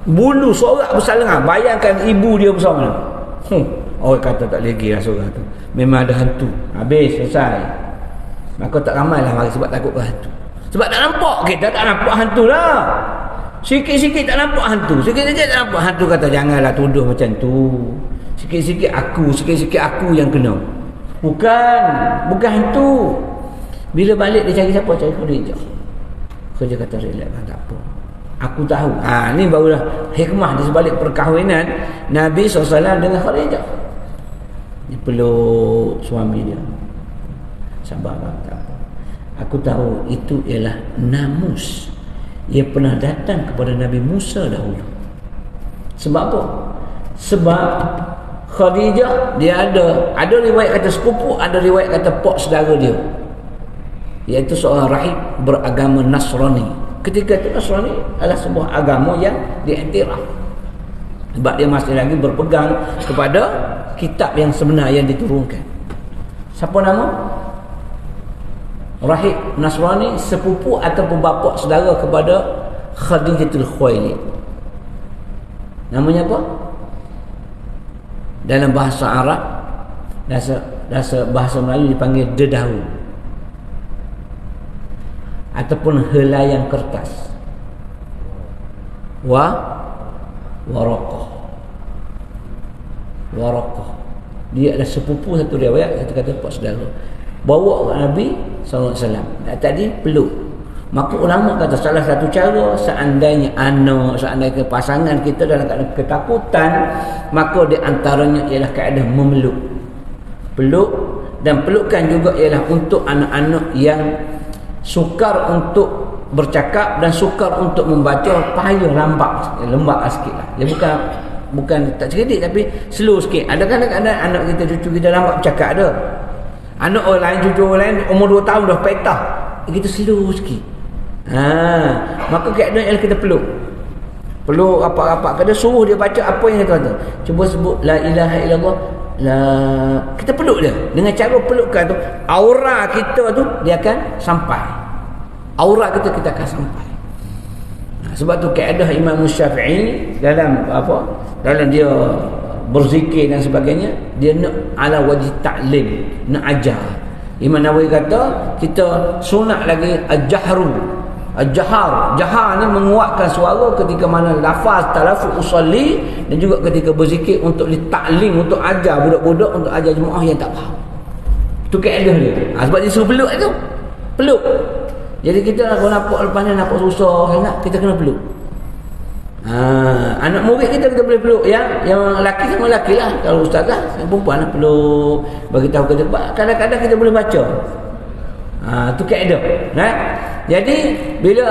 Bulu sorak besar lengan. Bayangkan ibu dia besar mana. Orang kata tak lagi lah sorak tu. Memang ada hantu. Habis, selesai. Maka tak ramai lah mari sebab takut ke hantu. Sebab tak nampak, kita tak nampak hantu lah. Sikit-sikit tak nampak hantu. Sikit-sikit tak nampak hantu. Kata janganlah tuduh macam tu. Sikit-sikit aku yang kena. Bukan hantu. Bila balik dia cari siapa? Cari Khadijah. Khadijah kata relax lah, tak apa. Aku tahu. Ni barulah hikmah di sebalik perkahwinan Nabi SAW dengan Khadijah. Dia peluk suami dia. Sabar bang, tak apa. Aku tahu itu ialah namus. Ia pernah datang kepada Nabi Musa dahulu. Sebab apa? Sebab Khadijah dia ada riwayat kata sepupu, ada riwayat kata pak saudara dia, iaitu seorang rahib beragama Nasrani. Ketika itu Nasrani adalah sebuah agama yang diiktiraf, sebab dia masih lagi berpegang kepada kitab yang sebenar yang diturunkan. Siapa nama? Rahib Nasrani, sepupu ataupun bapa saudara kepada Khadijatul Khuwailid. Namanya apa? Dalam bahasa Arab, bahasa Melayu dipanggil dedahu ataupun helaian kertas. Waraqah. Dia adalah sepupu satu riwayat, satu kata pak saudara. Bawa ke Nabi SAW. Tadi peluk. Maka ulama kata salah satu cara seandainya seandainya pasangan kita dalam keadaan ketakutan, maka di antaranya ialah keadaan memeluk. Peluk, dan pelukan juga ialah untuk anak-anak yang sukar untuk bercakap dan sukar untuk membaca, payah lembab sikit lah. Dia bukan tak cerdik tapi slow sikit. Ada kadang-kadang anak kita, cucu kita lambat bercakap ada. Anak orang lain, cucu orang lain umur 2 tahun dah petah. Kita slow sikit. Maka keadaan ialah kita peluk apa-apa. Kada suruh dia baca apa yang dia kata. Cuba sebut la ilaha illallah. Kita peluk dia. Dengan cara pelukkan tu, aura kita tu dia akan sampai. Aura kita akan sampai. Sebab tu kaedah Imam Syafi'i dalam dia berzikir dan sebagainya, dia nak ala wajib ta'lim, nak ajar. Imam Nawawi kata kita sunat lagi jahar ni menguatkan suara ketika mana lafaz talaffuz usalli, dan juga ketika berzikir untuk ta'lim, untuk ajar budak-budak, untuk ajar jemaah yang tak faham. Itu kaedah dia. Sebab dia suruh peluk tu. Peluk. Jadi kita kalau nampak lepas ni nampak susah sangat, kita kena peluk. Anak murid kita boleh peluk, yang lelaki sama lelaki lah. Kalau ustazah, yang perempuan lah peluk, bagi tahu kita. Kadang-kadang kita boleh baca. Itu kaedah. Jadi bila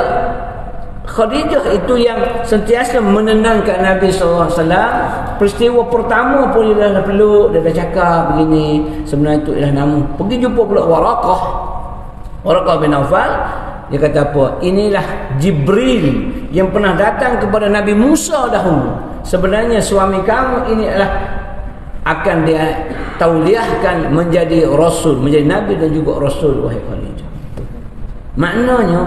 Khadijah itu yang sentiasa menenangkan Nabi SAW, peristiwa pertama pun dia dah peluk, dia dah cakap begini, sebenarnya itu ialah nama. Pergi jumpa pula Waraqah bin Nawfal. Dia kata apa? Inilah Jibril yang pernah datang kepada Nabi Musa dahulu. Sebenarnya suami kamu ini adalah akan dia tauliahkan menjadi rasul, menjadi nabi dan juga rasul, wahai Khadijah. Maknanya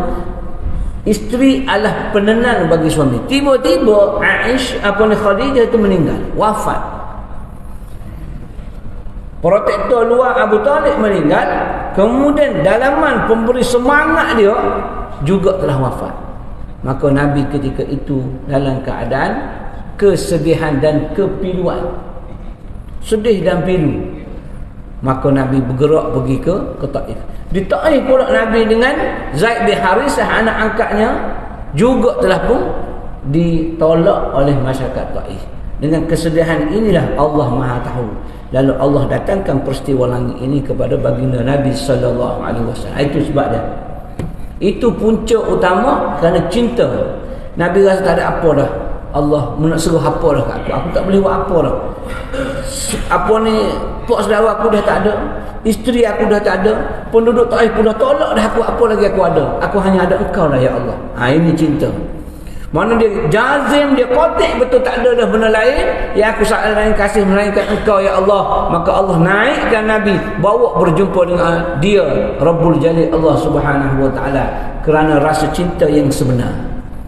isteri adalah penenang bagi suami. Tiba-tiba Khadijah itu meninggal, wafat. Protektor luar Abu Talib meninggal, kemudian dalaman pemberi semangat dia juga telah wafat. Maka Nabi ketika itu dalam keadaan kesedihan dan kepiluan, sedih dan pilu. Maka Nabi bergerak pergi ke Taif. Di Taif pula Nabi dengan Zaid bin Harisah, anak angkatnya, juga telah pun ditolak oleh masyarakat Taif. Dengan kesedihan inilah Allah Maha tahu. Lalu Allah datangkan peristiwa langit ini kepada baginda Nabi sallallahu alaihi wasallam. Itu sebabnya. Itu punca utama kerana cinta. Nabi rasa tak ada apa dah. Allah nak suruh apa dah kat aku. Aku tak boleh buat apa dah. Apa ni, pak saudara aku dah tak ada, isteri aku dah tak ada, penduduk Taif pun dah tolak dah aku, apa lagi aku ada? Aku hanya ada engkau lah ya Allah. Ini cinta. Mana dia jazim, dia kotik betul, tak ada dah benda lain yang aku lain kasih melainkan engkau ya Allah. Maka Allah naikkan Nabi, bawa berjumpa dengan dia, Rabbul Jalil, Allah Subhanahu wa taala, kerana rasa cinta yang sebenar.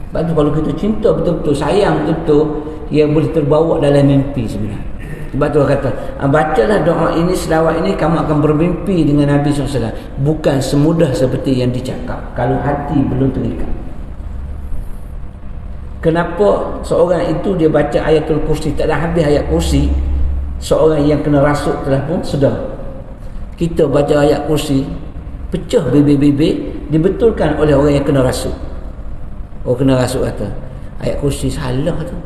Sebab tu kalau kita cinta betul-betul, sayang betul-betul, ia boleh terbawa dalam mimpi sebenarnya. Sebab tu kata, bacalah doa ini, selawat ini, kamu akan bermimpi dengan Nabi SAW. Bukan semudah seperti yang dicakap kalau hati belum terikat. Kenapa seorang itu dia baca ayatul kursi, tak ada habis ayat kursi, seorang yang kena rasuk telah pun sedar. Kita baca ayat kursi, pecah bibir-bibir, dibetulkan oleh orang yang kena rasuk. Kena rasuk kata ayat kursi salah tu.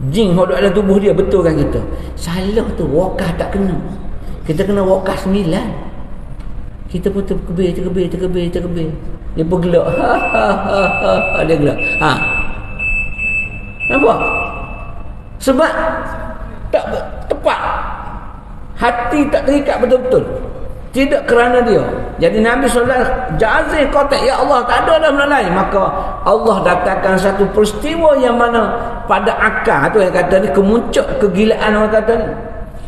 Jin yang ada dalam tubuh dia betulkan kita. Salah tu, wakah tak kena. Kita kena wakah 9. Kita pun terkebir. Dia bergelak. Dia gelak. Nampak? Sebab tak tepat. Hati tak terikat betul-betul. Tidak kerana dia. Jadi Nabi SAW jazih kotak, ya Allah, tak ada dah benda lain. Maka Allah datangkan satu peristiwa yang mana pada akar tu yang kata ni, kemuncak kegilaan orang kata ni,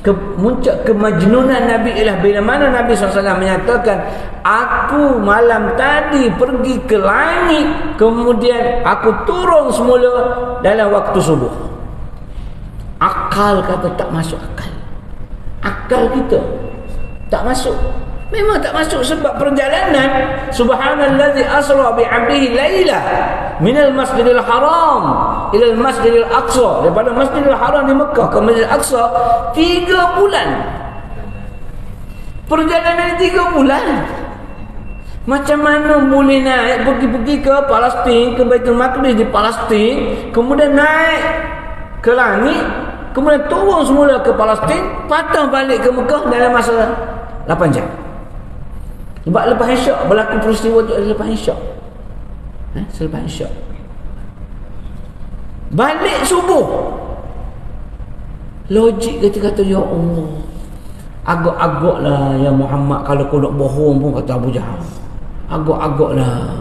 kemuncak kemajnunan Nabi ialah bila mana Nabi SAW menyatakan, aku malam tadi pergi ke langit, kemudian aku turun semula dalam waktu subuh. Akal kata tak masuk akal. Akal kita tak masuk. Memang tak masuk sebab perjalanan. Subhanallazi asra bi'abdihi laila minal masjidil haram ilal Masjidil Aqsa, daripada Masjidil Haram di Mekah ke Masjidil Aqsa 3 bulan. Perjalanan 3 bulan. Macam mana boleh naik pergi ke Palestin, ke Baitul Maqdis di Palestin, kemudian naik ke langit, kemudian turun semula ke Palestin, patah balik ke Mekah dalam masa 8 jam. Sebab lepas Isyak berlaku peristiwa tu, lepas Isyak. Selepas Isyak. Balik subuh. Logik kata ya Allah. Agak-agaklah ya Muhammad, kalau kau nak bohong pun, kata Abu Jahal. Agak-agaklah.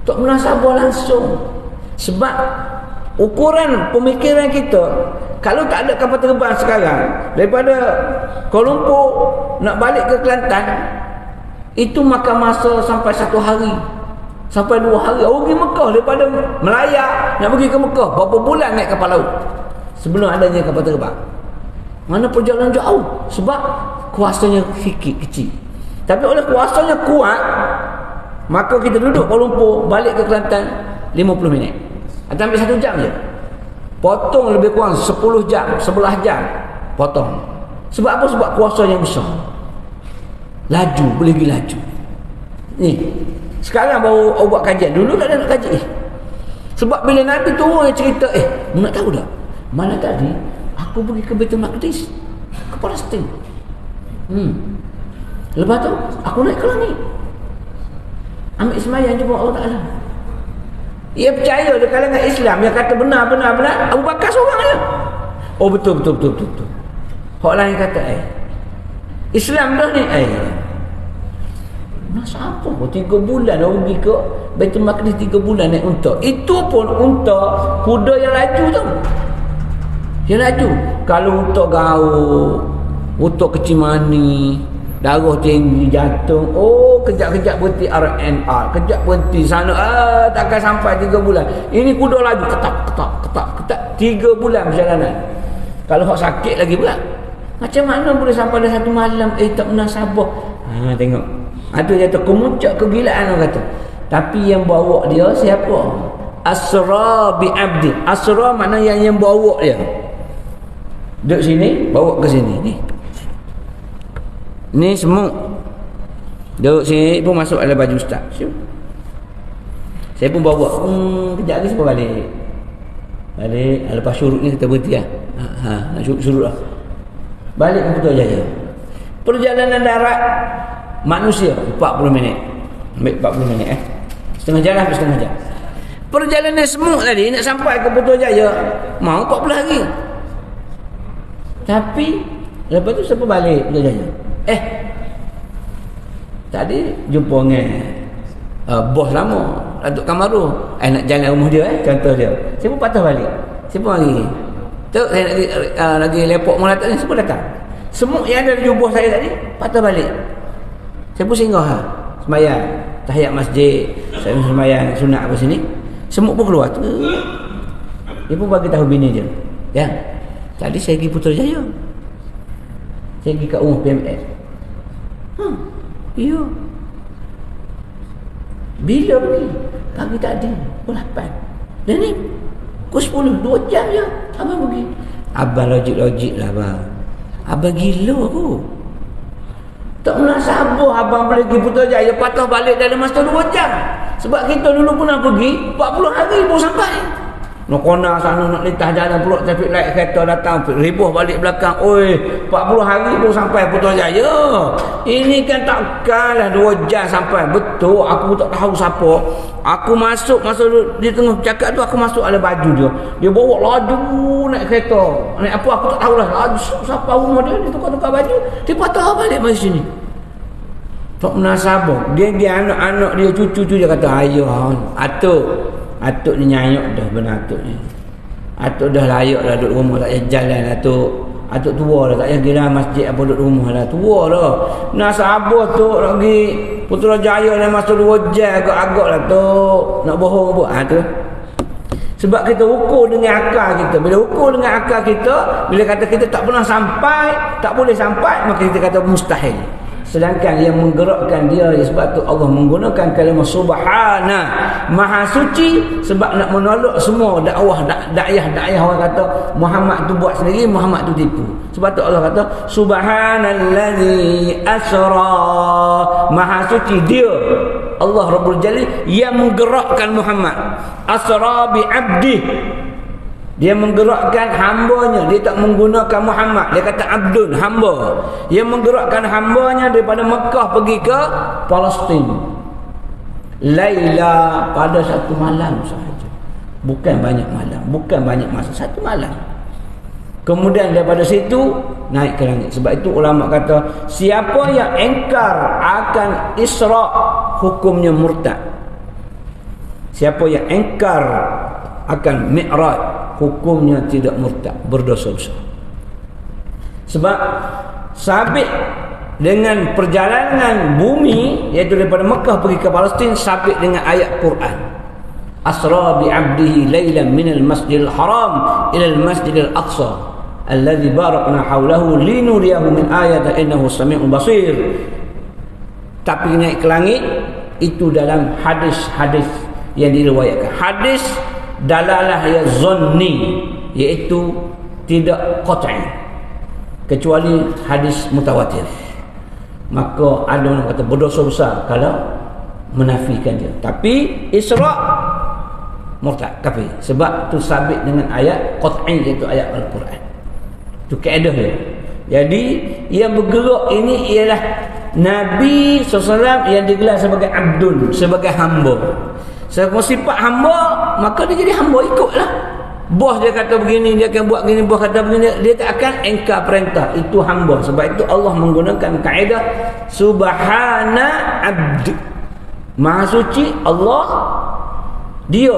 Tak pernah sabar langsung. Sebab ukuran pemikiran kita, kalau tak ada kapal terbang sekarang, daripada Kuala Lumpur nak balik ke Kelantan, itu makan masa sampai 1 hari, sampai 2 hari. Orang pergi Mekah daripada Melaya nak pergi ke Mekah, berapa bulan naik kapal laut sebelum adanya kapal terbang. Mana perjalanan jauh, sebab kuasanya sikit kecil. Tapi oleh kuasanya kuat, maka kita duduk Kuala Lumpur balik ke Kelantan 50 minit atau ambil 1 jam je. Potong lebih kurang 10 jam, 11 jam potong. Sebab apa? Sebab kuasanya besar, laju, boleh pergi laju. Ni sekarang baru buat kajian, dulu tak ada nak kaji. Sebab bila Nabi turun yang cerita, nak tahu tak, mana tadi aku pergi ke Baitul Maqdis, ke Palestin. Lepas tu aku naik ke langit, ambil semayang jumpa Allah Ta'ala. Ia percaya di kalangan Islam yang kata benar Abu Bakar seorang je. Oh betul. Hak lain kata Islam dah ni masa apa 3 bulan dah pergi ke Baitul Maqdis, 3 bulan naik unta. Itu pun unta kuda yang laju tu. Yang laju. Kalau unta gaul, unta kecil mani, darah tinggi, jantung, kejap-kejap berhenti RNR, kejap berhenti sana, takkan sampai 3 bulan. Ini kuda laju ketak 3 bulan perjalanan. Kalau hak sakit lagi pula, macam mana boleh sampai dah 1 malam tak pernah sabar. Tengok, ada jatuh kemuncak kegilaan orang kata. Tapi yang bawa dia siapa? Asra bi abdi. Asra makna yang bawa dia. Duduk sini, bawa ke sini ni. Ni semut. Duduk sini pun masuk dalam baju ustaz. Saya pun bawa. Kejap lagi saya balik. Lepas syurut ni kita berhenti lah. Nak syurut lah. Balik ke Putrajaya. Perjalanan darat manusia 40 minit. Ambil 40 minit setengah jam lah, setengah jam. Perjalanan semut tadi nak sampai ke Putrajaya mau 40 hari. Tapi lepas tu siapa balik Putrajaya? Tadi jumpa dengan bos lama Datuk Kamaru, nak jalan rumah dia contoh dia. Saya pun patah balik. Saya pun lagi tu saya lagi lepok Melata ni, siapa datang? Semut yang ada di bos saya tadi patah balik. Saya pun singgah sembahyang tahiyat masjid, saya sembahyang sunat apa sini. Semut pun keluar tu. Dia pun bagi tahu bini dia. Ya. Tadi saya pergi Putrajaya. Saya pergi kat rumah PMS. Ya. Bila pergi? Pagi tadi, pukul 8. Dan ni pukul 10, 2 jam je abang pergi. Abang logik lah abang. Abang gila aku. Tak pernah sabar abang boleh pergi Putrajaya patah balik dalam masa 2 jam. Sebab kita dulu pernah pergi 40 hari baru sampai. Nak kona sana, nak lintas jalan pulak traffic light, kereta datang ribuh balik belakang. 40 hari baru sampai Putrajaya. Ini kan takkanlah 2 jam sampai. Betul, aku tak tahu siapa. Aku masuk, masa di tengah cakap tu aku masuk ada baju dia. Dia bawa laju naik kereta. Naik apa aku tak tahulah. Laju siapa rumah dia, dia tukar-tukar baju. Dia patah balik mari sini. Tak pernah sabar. Dia anak-anak dia, cucu dia kata, "Ayah, Atuk ni nyayuk dah benar Atuk ni. Atuk dah layak dah duduk rumah, tak payah jalan Atuk. Atuk tua dah, tak payah pergi masjid apa duduk rumah dah. Tua dah. Nak sabar Tuk nak pergi Putrajaya dalam masa 2 jam agak-agak lah Tuk. Nak bohong apa? Tu. Sebab kita ukur dengan akal kita. Bila ukur dengan akal kita, bila kata kita tak pernah sampai, tak boleh sampai, maka kita kata mustahil. Sedangkan yang menggerakkan dia, sebab tu Allah menggunakan kalimah subhana, maha suci, sebab nak menolak semua dakwah orang kata Muhammad tu buat sendiri, Muhammad tu tipu. Sebab tu Allah kata subhanallazi asra, maha suci dia Allah Rabbul Jalil yang menggerakkan Muhammad. Asra bi abdi, dia menggerakkan hambanya, dia tak menggunakan Muhammad, dia kata abdun, hamba. Dia menggerakkan hambanya daripada Mekah pergi ke Palestin. Laila, pada satu malam sahaja. Bukan banyak malam, bukan banyak masa, satu malam. Kemudian daripada situ naik ke langit. Sebab itu ulama kata siapa yang engkar akan Isra, hukumnya murtad. Siapa yang engkar akan Mi'raj, hukumnya tidak murtad, berdosa besar. Sebab sabit dengan perjalanan bumi, iaitu daripada Mekah pergi ke Palestin, sabit dengan ayat Quran. Asra bi 'abdihi lailan minal masjidil haram ilal masjidil aqsa alladzi barakna haulahu linuriyahu min ayatina innahu samii'un basir. Tapi naik ke langit itu dalam hadis-hadis yang diriwayatkan. Hadis dalalah ya zanni, iaitu tidak qat'i, kecuali hadis mutawatir. Maka ada orang kata berdosa besar kalau menafikan dia. Tapi Isra murtad, kafir. Sebab tu sabit dengan ayat qat'i, iaitu ayat Al-Quran. Itu kaedah dia. Jadi yang bergerak ini ialah Nabi SAW yang digelar sebagai abdun, sebagai hamba. Sebab sifat hamba, maka dia jadi hamba, ikutlah. Bos dia kata begini, dia akan buat begini. Bos kata begini, dia tak akan engkar perintah. Itu hamba. Sebab itu Allah menggunakan kaedah subhana abd, maha suci Allah, dia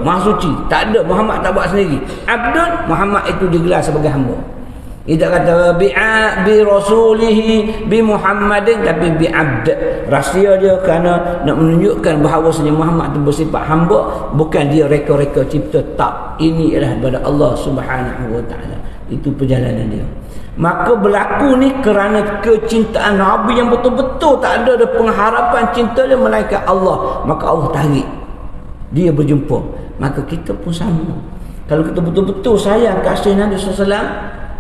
maha suci, tak ada, Muhammad tak buat sendiri. Abdun, Muhammad itu digelar sebagai hamba. Dia tak kata bi rasulihi bi Muhammadin, tapi bi abd. Rahsia dia kerana nak menunjukkan bahawasanya Muhammad itu bersifat hamba, bukan dia reka-reka cipta, tak. Ini ialah daripada Allah Subhanahu wa taala. Itu perjalanan dia. Maka berlaku ni kerana kecintaan Nabi yang betul-betul, tak ada pengharapan cinta dia melainkan Allah. Maka Allah tarik dia berjumpa. Maka kita pun sama. Kalau kita betul-betul sayang kasih Nabi SAW,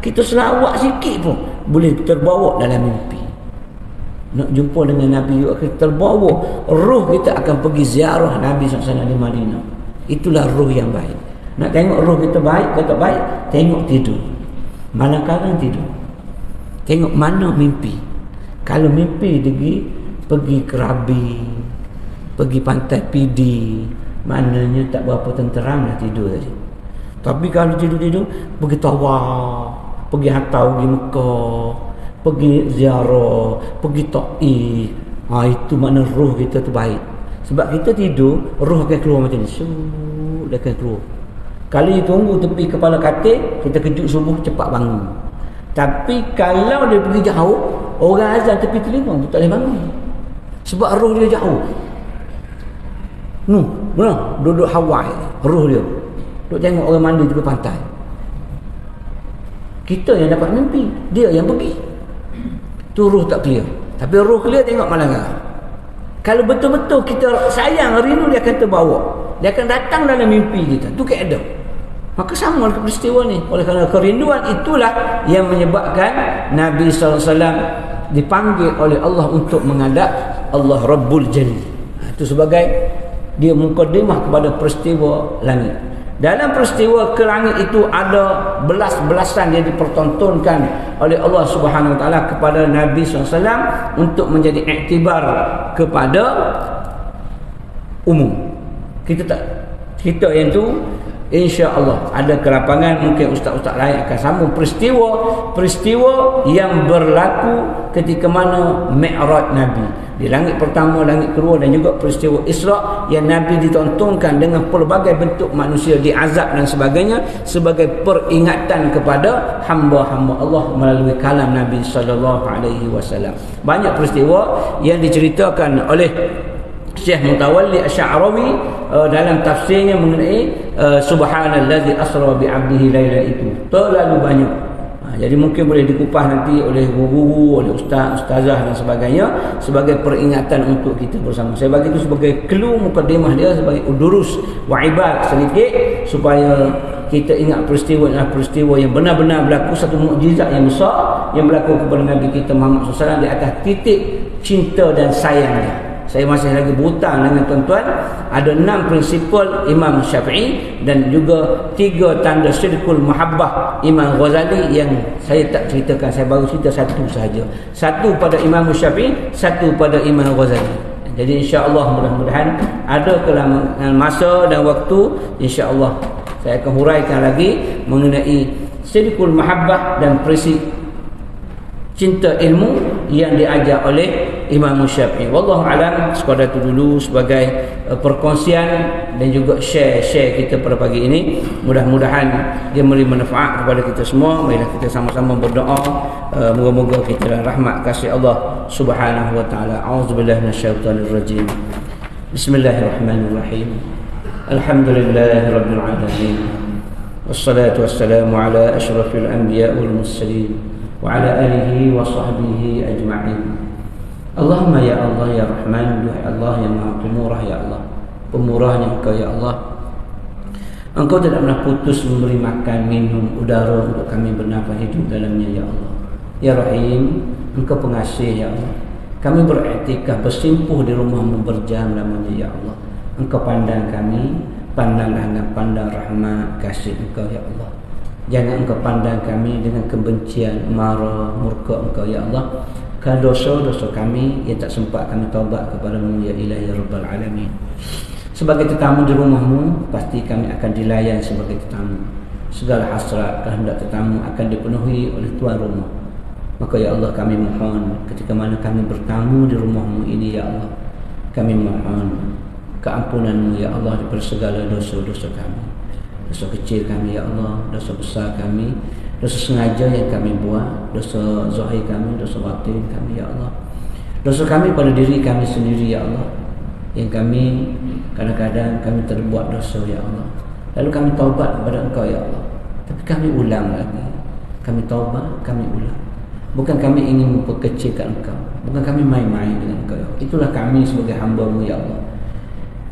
kita selawat sikit pun boleh terbawa dalam mimpi. Nak jumpa dengan Nabi, kita terbawa, roh kita akan pergi ziarah Nabi SAW di Madinah. Itulah roh yang baik. Nak tengok roh kita baik ke tak baik, tengok tidur. Manakala tidur, tengok mana mimpi. Kalau mimpi pergi Krabi, pergi pantai Pidi, maknanya tak berapa tenteram lah tidur tadi. Tapi kalau tidur-tidur, pergi tawaf, pergi hantar pergi Mekah, pergi ziarah, pergi Taif, itu makna roh kita tu baik. Sebab kita tidur, roh akan keluar macam ni, dia akan keluar. Kalau dia tunggu tepi kepala katil, kita kejut subuh cepat bangun. Tapi kalau dia pergi jauh, orang azan tepi telinga, dia tak boleh bangun. Sebab roh dia jauh. Benar, duduk Hawaii, roh dia duduk tengok orang mandi tepi pantai. Kita yang dapat mimpi, dia yang pergi. Tu roh tak clear. Tapi roh clear, tengok malam. Kalau betul-betul kita sayang, rindu, dia akan terbawa, dia akan datang dalam mimpi kita. Tu kaedah. Maka sama dengan peristiwa ni. Oleh kerana kerinduan itulah yang menyebabkan Nabi SAW dipanggil oleh Allah untuk menghadap Allah Rabbul Jalil. Itu sebagai dia mukadimah kepada peristiwa langit. Dalam peristiwa ke langit itu ada belas-belasan yang dipertontonkan oleh Allah Subhanahu Wa Taala kepada Nabi SAW untuk menjadi iktibar kepada umum. Kita yang tu insya-Allah ada kelapangan, mungkin ustaz-ustaz lain akan sambung peristiwa yang berlaku ketika mana Mi'raj Nabi di langit pertama, langit kedua, dan juga peristiwa Isra yang Nabi ditontonkan dengan pelbagai bentuk manusia diazab dan sebagainya sebagai peringatan kepada hamba-hamba Allah melalui kalam Nabi sallallahu alaihi wasallam. Banyak peristiwa yang diceritakan oleh Syekh Mutawalli Asy'arawi dalam tafsirnya mengenai subhanallazi asra bi 'abdihi laila itu terlalu banyak. Jadi mungkin boleh dikupas nanti oleh guru-guru, oleh ustazah dan sebagainya sebagai peringatan untuk kita bersama. Saya bagi itu sebagai clue mukadimah dia, sebagai udurus wa'ibad sedikit supaya kita ingat peristiwa yang benar-benar berlaku, satu mukjizat yang besar yang berlaku kepada Nabi kita Muhammad SAW di atas titik cinta dan sayangnya. Saya masih lagi berhutang dengan tuan-tuan, ada 6 prinsipal Imam Syafi'i dan juga 3 tanda syirkul muhabbah Imam Ghazali yang saya tak ceritakan. Saya baru cerita satu sahaja, satu pada Imam Syafi'i, satu pada Imam Ghazali. Jadi insya-Allah mudah-mudahan ada kelamaan masa dan waktu, insya-Allah saya akan huraikan lagi mengenai syirkul muhabbah dan prinsip cinta ilmu yang diajar oleh Imam Syafi'i. Wallahu alam, sekadar itu dulu sebagai perkongsian dan juga share kita pada pagi ini. Mudah-mudahan dia memberi manfaat kepada kita semua. Marilah kita sama-sama berdoa, moga-moga kita dalam rahmat kasih Allah Subhanahu wa taala. A'udzubillahi minasyaitonir rajim. Bismillahirrahmanirrahim. Alhamdulillahirabbil alamin. Wassalatu wassalamu ala asyrafil anbiya wal mursalin wa ala alihi wa sahbihi ajma'in. Allahumma ya Allah ya Rahman, ya Allah yang Maha Pemurah, ya Allah pemurahnya Engkau ya Allah. Engkau tidak pernah putus memberi makan, minum, udara untuk kami bernafas hidup dalamnya ya Allah. Ya Rahim, Engkau pengasih ya Allah. Kami beriktikaf bersimpuh di rumah-Mu berjam lamanya ya Allah. Engkau pandang kami, pandanglah dengan pandang rahmat kasih Engkau ya Allah. Jangan Engkau pandang kami dengan kebencian, marah, murka Engkau ya Allah. Kerana dosa-dosa kami yang tak sempat kami taubat kepada-Mu ya Ilahi Rabbal Alamin. Sebagai tetamu di rumah-Mu, pasti kami akan dilayan sebagai tetamu. Segala hasrat kehendak tetamu akan dipenuhi oleh tuan rumah. Maka ya Allah, kami mohon ketika mana kami bertamu di rumah-Mu ini ya Allah, kami mohon keampunan-Mu ya Allah daripada segala dosa-dosa kami. Dosa kecil kami ya Allah, dosa besar kami, dosa sengaja yang kami buat, dosa zahir kami, dosa batin kami ya Allah. Dosa kami pada diri kami sendiri ya Allah, yang kami kadang-kadang kami terbuat dosa ya Allah. Lalu kami taubat kepada Engkau ya Allah, tapi kami ulang lagi. Kami taubat, kami ulang. Bukan kami ingin memperkecilkan Engkau, bukan kami main-main dengan Engkau ya Allah. Itulah kami sebagai hamba-Mu ya Allah,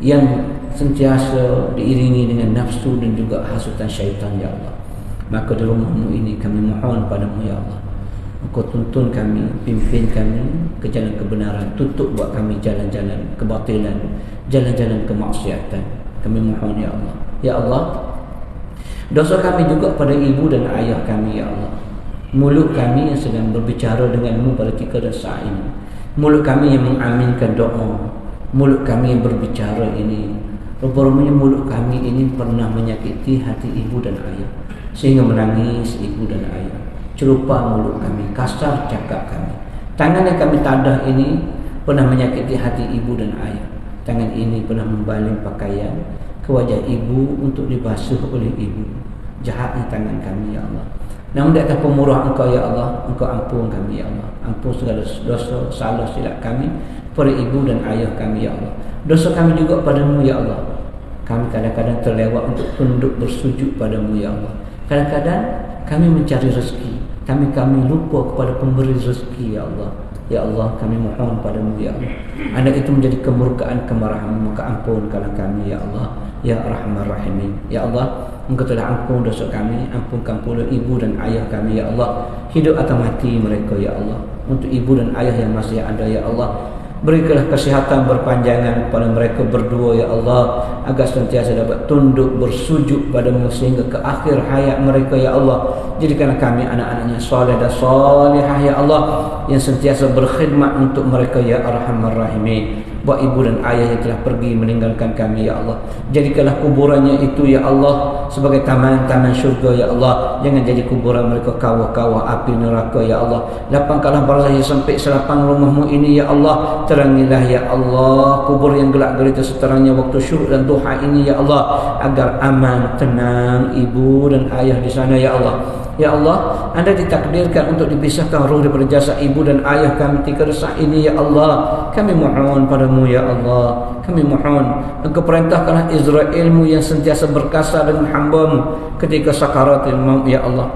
yang sentiasa diiringi dengan nafsu dan juga hasutan syaitan ya Allah. Maka di rumah-Mu ini kami mohon padamu ya Allah, Engkau tuntun kami, pimpin kami ke jalan kebenaran, tutup buat kami jalan-jalan kebatilan, jalan-jalan kemaksiatan. Kami mohon ya Allah. Ya Allah, dosa kami juga pada ibu dan ayah kami ya Allah. Mulut kami yang sedang berbicara dengan-Mu pada ketika dan saat ini, mulut kami yang mengaminkan doa, mulut kami yang berbicara ini, rupa-rupanya mulut kami ini pernah menyakiti hati ibu dan ayah sehingga menangis ibu dan ayah. Celupa mulut kami, kasar cakap kami. Tangan yang kami tadah ini pernah menyakiti hati ibu dan ayah. Tangan ini pernah membaling pakaian ke wajah ibu untuk dibasuh oleh ibu. Jahatnya tangan kami ya Allah. Namun di atas pemurah Engkau ya Allah, Engkau ampun kami ya Allah. Ampun segala dosa, salah silap kami pada ibu dan ayah kami ya Allah. Dosa kami juga padamu ya Allah. Kami kadang-kadang terlewat untuk tunduk bersujud padamu ya Allah. Kadang-kadang kami mencari rezeki, kami lupa kepada pemberi rezeki ya Allah. Ya Allah, kami mohon padamu ya Allah. Anak itu menjadi kemurkaan, kemarahan-Mu, maka ampunkanlah kami ya Allah, ya Arhamar Rahimin. Ya Allah, Engkau telah ampun dosa kami, ampunkan pula ibu dan ayah kami ya Allah, hidup atau mati mereka ya Allah. Untuk ibu dan ayah yang masih ada ya Allah, berikanlah kesihatan berpanjangan kepada mereka berdua ya Allah, agar sentiasa dapat tunduk bersujud padamu sehingga ke akhir hayat mereka ya Allah. Jadikanlah kami anak-anaknya soleh dan solehah ya Allah, yang sentiasa berkhidmat untuk mereka ya Arhamar Rahimin. Buat ibu dan ayah yang telah pergi meninggalkan kami ya Allah, jadikanlah kuburannya itu ya Allah sebagai taman-taman syurga ya Allah. Jangan jadi kuburan mereka kawah-kawah api neraka ya Allah. Lapangkanlah barzah yang sempit selapang rumah-Mu ini ya Allah. Terangilah ya Allah kubur yang gelap gelita seterangnya waktu syuruk dan duha ini ya Allah, agar aman, tenang ibu dan ayah di sana ya Allah. Ya Allah, Anda ditakdirkan untuk dipisahkan roh daripada jasad ibu dan ayah kami ketika saat ini ya Allah. Kami mohon padamu ya Allah, kami mohon Engkau perintahkanlah Israel-Mu yang sentiasa berkasar dengan hamba-Mu ketika sakaratul maut ya Allah.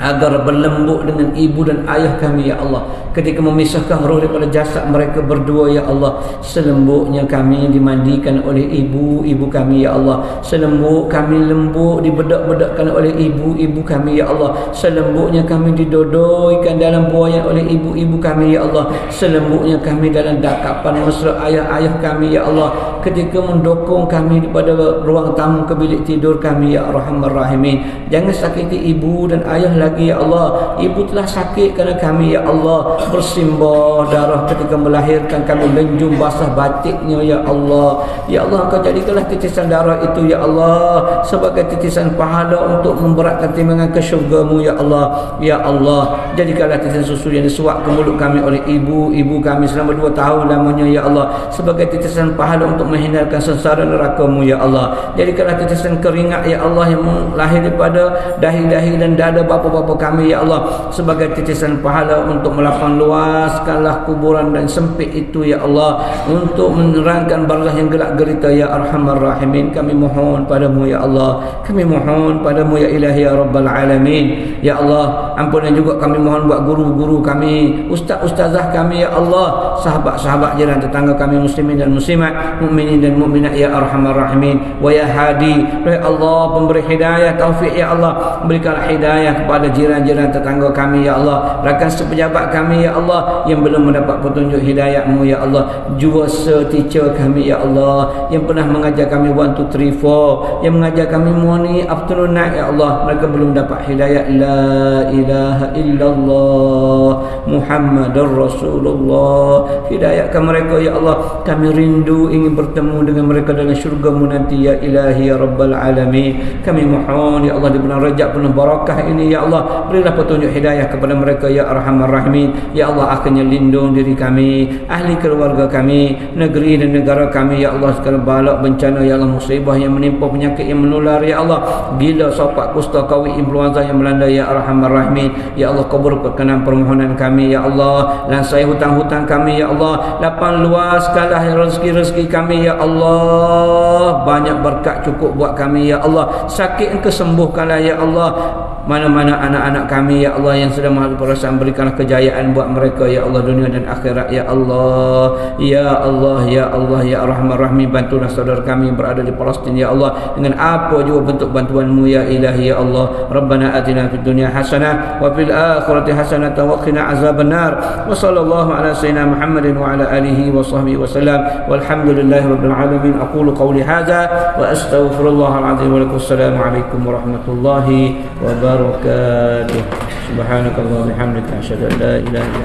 agar berlembut dengan ibu dan ayah kami ya Allah ketika memisahkan roh daripada jasad mereka berdua ya Allah. Selembutnya kami dimandikan oleh ibu kami ya Allah. Selembut kami lembut dibedak-bedakkan oleh ibu kami ya Allah. Selembutnya kami didodoikan dalam buayan oleh ibu kami ya Allah. Selembutnya kami dalam dakapan mesra ayah-ayah kami ya Allah ketika mendokong kami daripada ruang tamu ke bilik tidur kami ya Arhamar Rahimin. Jangan sakiti ibu dan ayah lagi ya Allah. Ibu telah sakit kerana kami ya Allah bersimbah darah ketika melahirkan kami, lenjung basah batiknya ya Allah. Ya Allah, Engkau jadikanlah titisan darah itu ya Allah sebagai titisan pahala untuk memberatkan timbangan ke syurga-Mu ya Allah. Ya Allah, jadikanlah titisan susu yang disuap ke mulut kami oleh ibu kami selama 2 tahun lamanya ya Allah sebagai titisan pahala untuk menghindarkan sengsara neraka-Mu ya Allah. Jadikanlah titisan keringat ya Allah yang lahir daripada dahi-dahi dan dada bapa-bapa kami ya Allah sebagai titisan pahala untuk melapang luaskanlah kuburan dan sempit itu ya Allah untuk menerangkan barzakh yang gelap gelita ya Arhamar Rahimin. Kami mohon padamu ya Allah, kami mohon padamu ya Ilahi ya Rabbal Alamin. Ya Allah, ampunan juga kami mohon buat guru-guru kami, ustaz-ustazah kami ya Allah, sahabat-sahabat jiran tetangga kami muslimin dan muslimat, mukminin dan mukminat ya Arhamar Rahimin. Wa ya Hadi, ya Allah pemberi hidayah taufik ya Allah, berikanlah hidayah kepada jiran-jiran tetangga kami ya Allah, rakan sepejabat kami ya Allah yang belum mendapat petunjuk hidayah-Mu ya Allah, juga teacher kami ya Allah yang pernah mengajar kami 1, 2, 3, 4, yang mengajar kami morning afternoon night ya Allah, mereka belum dapat hidayah. La ilaha illallah Muhammadur Rasulullah, hidayahkan mereka ya Allah. Kami rindu ingin bertemu dengan mereka dalam syurga-Mu nanti ya Ilahi ya Rabbal Alamin. Kami mohon ya Allah di bulan Rajab penuh barakah ini ya Allah, berilah petunjuk hidayah kepada mereka ya Arhamar Rahimin. Ya Allah, akhirnya lindung diri kami, ahli keluarga kami, negeri dan negara kami ya Allah segala balak bencana ya Allah, musibah yang menimpa, penyakit yang menular ya Allah, gila, sopak, kusta, kawi, influenza yang melanda ya Arhamar Rahimin. Ya Allah, kabur perkenan permohonan kami ya Allah, lansai hutang-hutang kami ya Allah, lapang luaskanlah rezeki-rezeki kami ya Allah, banyak berkat cukup buat kami ya Allah, sakit Engkau sembuhkanlah ya Allah. Mana-mana anak-anak kami ya Allah yang sedang menghadapi perasaan, berikanlah kejayaan buat mereka ya Allah dunia dan akhirat ya Allah. Ya Allah, ya Allah, ya Arhamar Rahimin. Bantulah saudara kami yang berada di Palestin ya Allah dengan apa juga bentuk bantuan-Mu ya Ilahi ya Allah. Rabbana atina fid dunya hasanah wa fil akhirati hasanah wa qina azabannar. Wa sallallahu ala sayyidina Muhammadin wa ala alihi wa sahbihi wa sallam. Walhamdulillahi rabbil alamin. Aqulu qawli hadza wa astaghfirullahal azim wa lakum. Assalamu alaikum warahmatullahi wabarakatuh. Subhanakallahumma wa bihamdika asyhadu an la ilaha illa